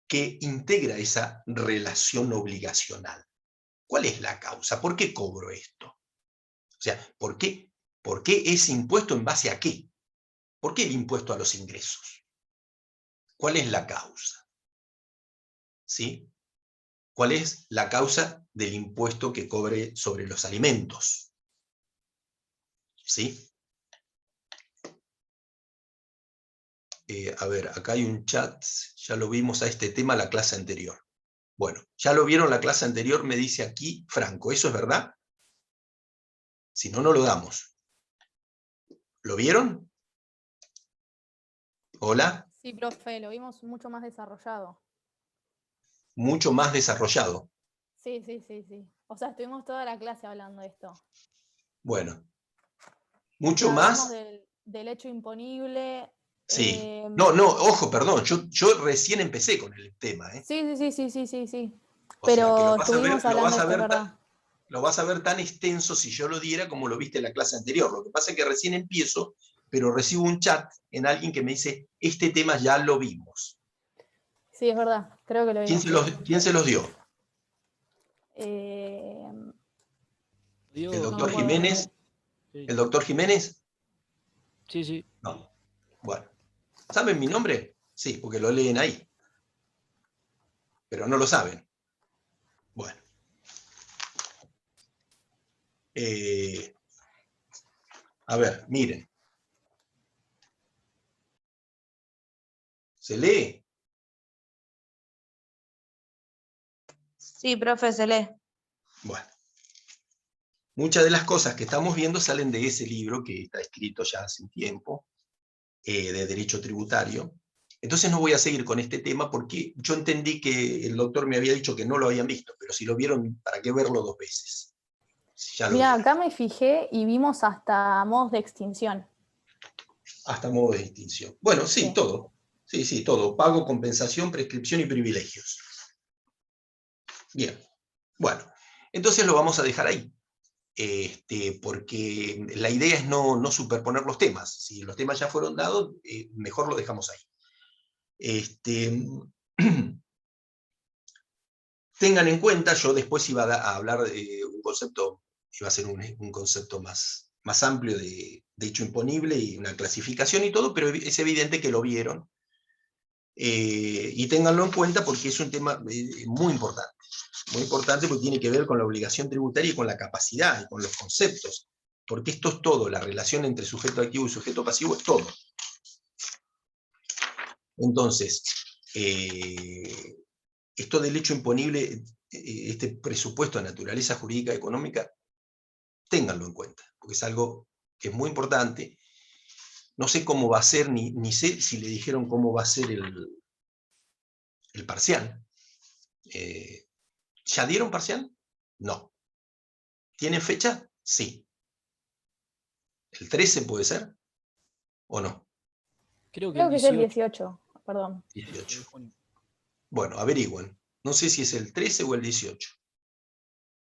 que integra esa relación obligacional. ¿Cuál es la causa? ¿Por qué cobro esto? O sea, ¿por qué ese impuesto en base a qué? ¿Por qué el impuesto a los ingresos? ¿Cuál es la causa? ¿Sí? ¿Cuál es la causa del impuesto que cobre sobre los alimentos? ¿Sí? A ver, acá hay un chat, ya lo vimos a este tema la clase anterior. Bueno, ya lo vieron la clase anterior, me dice aquí Franco, ¿eso es verdad? Si no, no lo damos. ¿Lo vieron? ¿Hola? Sí, profe, lo vimos mucho más desarrollado. Mucho más desarrollado. Sí, sí, sí, sí. O sea, estuvimos toda la clase hablando de esto. Bueno. Y Mucho hablamos más. del hecho imponible. Sí. No, ojo, perdón, yo recién empecé con el tema, ¿eh? Sí, sí, sí, sí, sí, sí. O sea, que Pero estuvimos hablando de esto, es verdad. lo vas a ver tan extenso si yo lo diera como lo viste en la clase anterior. Lo que pasa es que recién empiezo, pero recibo un chat en alguien que me dice, este tema ya lo vimos. Sí, es verdad, creo que lo vimos. ¿Quién se los dio? ¿El doctor Jiménez? Sí. ¿El doctor Jiménez? Sí, sí. No. Bueno. ¿Saben mi nombre? Sí, porque lo leen ahí. Pero no lo saben. Bueno. A ver, miren. ¿Se lee? Sí, profe, se lee. Bueno. Muchas de las cosas que estamos viendo salen de ese libro que está escrito ya hace un tiempo, de Derecho Tributario. Entonces no voy a seguir con este tema porque yo entendí que el doctor me había dicho que no lo habían visto, pero si lo vieron, ¿para qué verlo dos veces? Si ya lo Mira, vieron. acá me fijé y vimos hasta modos de extinción. Hasta modo de distinción. Bueno, sí, Sí. todo. Sí, sí, todo. Pago, compensación, prescripción y privilegios. Bien. Bueno, entonces lo vamos a dejar ahí. Porque la idea es no superponer los temas. Si los temas ya fueron dados, mejor lo dejamos ahí. Tengan en cuenta, yo después iba a hablar de un concepto, iba a ser un concepto más amplio de hecho imponible y una clasificación y todo, pero es evidente que lo vieron. Y ténganlo en cuenta porque es un tema muy importante porque tiene que ver con la obligación tributaria y con la capacidad y con los conceptos, porque esto es todo, la relación entre sujeto activo y sujeto pasivo es todo. Entonces, esto del hecho imponible, este presupuesto de naturaleza jurídica y económica, ténganlo en cuenta, porque es algo que es muy importante. No sé cómo va a ser, ni sé si le dijeron cómo va a ser el parcial. ¿Ya dieron parcial? No. ¿Tienen fecha? Sí. ¿El 13 puede ser? ¿O no? Creo que Creo el que es el 18. 18, perdón. 18. Bueno, averigüen. No sé si es el 13 o el 18.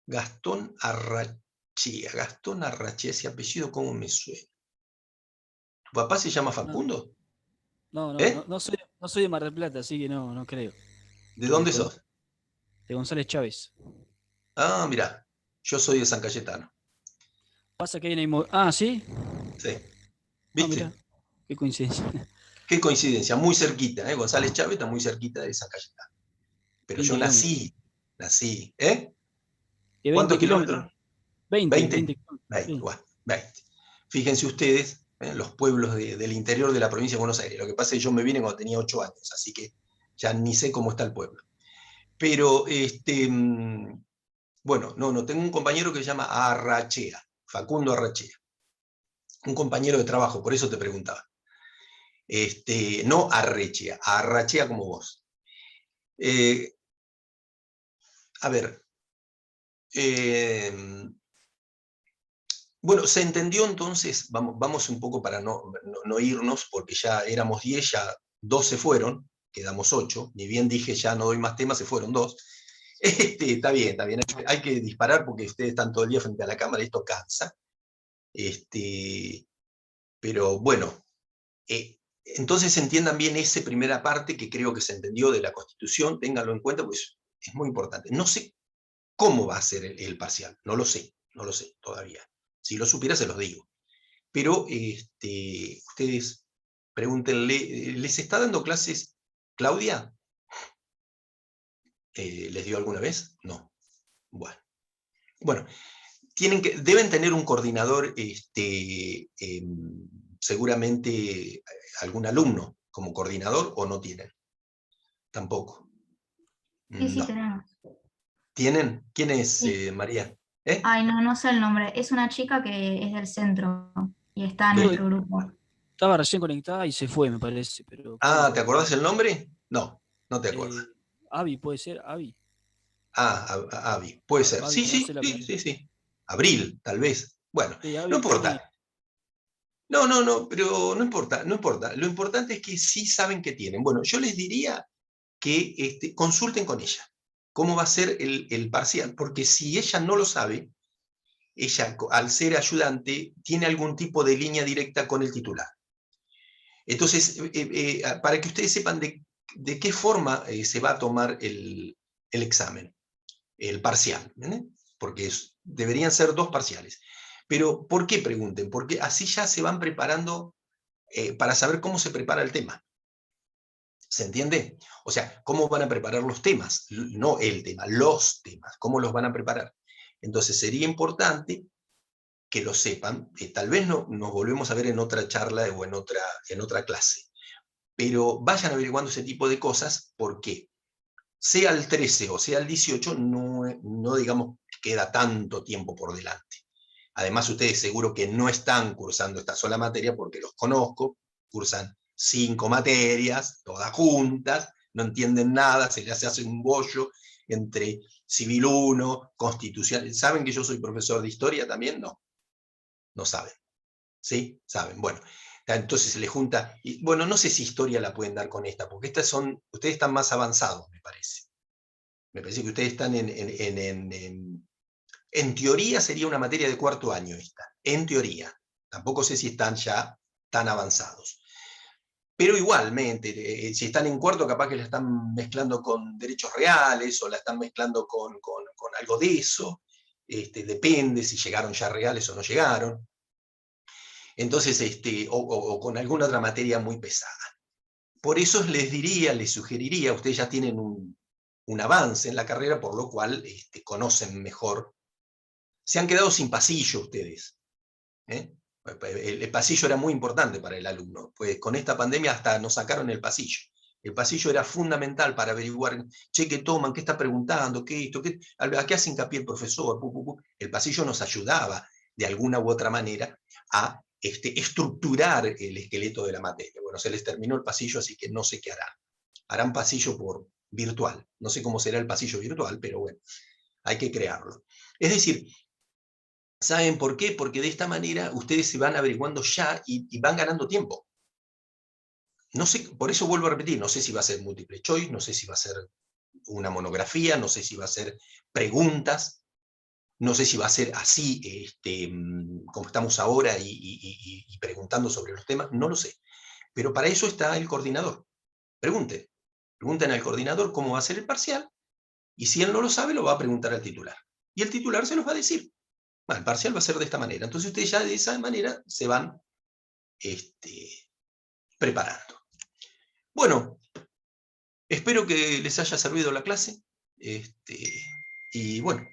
Gastón Arrachea. Gastón Arrachea, ese apellido, ¿cómo me suena? ¿Tu papá se llama Facundo? No soy de Mar del Plata, así que no creo. ¿De dónde sos? De González Chávez. Ah, mirá, yo soy de San Cayetano. Pasa que hay una inmobiliaria. Ah, ¿sí? Sí. Ah, mirá, ¿Viste? qué coincidencia. Qué coincidencia, muy cerquita, ¿eh? González Chávez está muy cerquita de San Cayetano. Pero 20 yo kilómetros. nací, ¿eh? 20 ¿Cuántos kilómetros. kilómetros? 20 20. kilómetros. 20, Sí. bueno, 20. Fíjense ustedes, los pueblos del interior de la provincia de Buenos Aires. Lo que pasa es que yo me vine cuando tenía 8 años, así que ya ni sé cómo está el pueblo. Pero, bueno, no, tengo un compañero que se llama Arrachea, Facundo Arrachea. Un compañero de trabajo, por eso te preguntaba. No Arrechea, Arrachea como vos. A ver, bueno, se entendió entonces, vamos un poco para no irnos, porque ya éramos 10, ya 2 se fueron, quedamos 8, ni bien dije ya no doy más temas, se fueron 2. Está bien, hay que disparar porque ustedes están todo el día frente a la cámara y esto cansa. Pero bueno, entonces entiendan bien esa primera parte que creo que se entendió de la Constitución, ténganlo en cuenta, pues es muy importante. No sé cómo va a ser el parcial, no lo sé todavía. Si lo supiera se los digo. Pero ustedes pregúntenle, ¿les está dando clases Claudia? ¿Les dio alguna vez? No. Bueno, deben tener un coordinador, seguramente algún alumno como coordinador, ¿o no tienen? Tampoco. Sí, sí, No. tenemos. ¿Tienen? ¿Quién es, Sí. María? Ay, no sé el nombre. Es una chica que es del centro y está en Del- nuestro grupo. Estaba recién conectada y se fue, me parece. Pero Ah, ¿te acordás el nombre? No, no te acordás. Avi, puede ser, Avi. Avi, puede ser. Avi, Sí, no sé sí, la sí, apellido. sí, sí. Abril, tal vez. Bueno, Sí, no Avi, Avi. importa. No, pero no importa. Lo importante es que sí saben que tienen. Bueno, yo les diría que consulten con ella cómo va a ser el parcial, porque si ella no lo sabe, ella, al ser ayudante, tiene algún tipo de línea directa con el titular. Entonces, para que ustedes sepan de qué forma se va a tomar el examen, el parcial, porque deberían ser 2 parciales. Pero, ¿por qué pregunten? Porque así ya se van preparando para saber cómo se prepara el tema. ¿Se entiende? O sea, cómo van a preparar los temas, no el tema, los temas, cómo los van a preparar. Entonces sería importante que lo sepan, tal vez nos volvemos a ver en otra charla o en otra clase, pero vayan averiguando ese tipo de cosas porque sea el 13 o sea el 18, no digamos queda tanto tiempo por delante. Además, ustedes seguro que no están cursando esta sola materia porque los conozco, cursan 5 materias, todas juntas, no entienden nada, se les hace un bollo entre Civil 1, Constitucional. ¿Saben que yo soy profesor de historia también? No saben. ¿Sí? Saben. Bueno, entonces se les junta, y bueno, no sé si historia la pueden dar con esta, porque ustedes están más avanzados, me parece. Me parece que ustedes están en teoría sería una materia de 4º año esta, en teoría. Tampoco sé si están ya tan avanzados. Pero igualmente, si están en 4º, capaz que la están mezclando con derechos reales o la están mezclando con algo de eso. Depende si llegaron ya reales o no llegaron. Entonces, o con alguna otra materia muy pesada. Por eso les sugeriría, ustedes ya tienen un avance en la carrera, por lo cual conocen mejor. Se han quedado sin pasillo ustedes. El pasillo era muy importante para el alumno, pues con esta pandemia hasta nos sacaron el pasillo. El pasillo era fundamental para averiguar, che, ¿qué toman? ¿Qué está preguntando? ¿Qué esto? ¿A qué hace hincapié el profesor? El pasillo nos ayudaba, de alguna u otra manera, a estructurar el esqueleto de la materia. Bueno, se les terminó el pasillo, así que no sé qué harán. Harán pasillo por virtual. No sé cómo será el pasillo virtual, pero bueno, hay que crearlo. Es decir, ¿saben por qué? Porque de esta manera ustedes se van averiguando ya y van ganando tiempo. No sé, por eso vuelvo a repetir, no sé si va a ser múltiple choice, no sé si va a ser una monografía, no sé si va a ser preguntas, no sé si va a ser así, como estamos ahora y preguntando sobre los temas, no lo sé. Pero para eso está el coordinador. Pregunten al coordinador cómo va a ser el parcial, y si él no lo sabe, lo va a preguntar al titular. Y el titular se los va a decir. Bueno, el parcial va a ser de esta manera. Entonces ustedes ya de esa manera se van preparando. Bueno, espero que les haya servido la clase. Y bueno,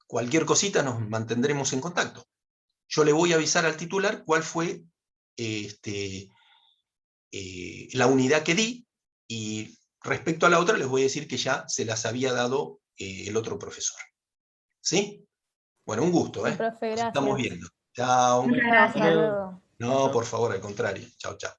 cualquier cosita nos mantendremos en contacto. Yo le voy a avisar al titular cuál fue la unidad que di, y respecto a la otra les voy a decir que ya se las había dado el otro profesor. ¿Sí? Bueno, un gusto, Sí, ¿eh? profe, Nos estamos gracias. viendo. Chao. Muchas Chao, hasta gracias. luego. No, por favor, al contrario. Chao, chao.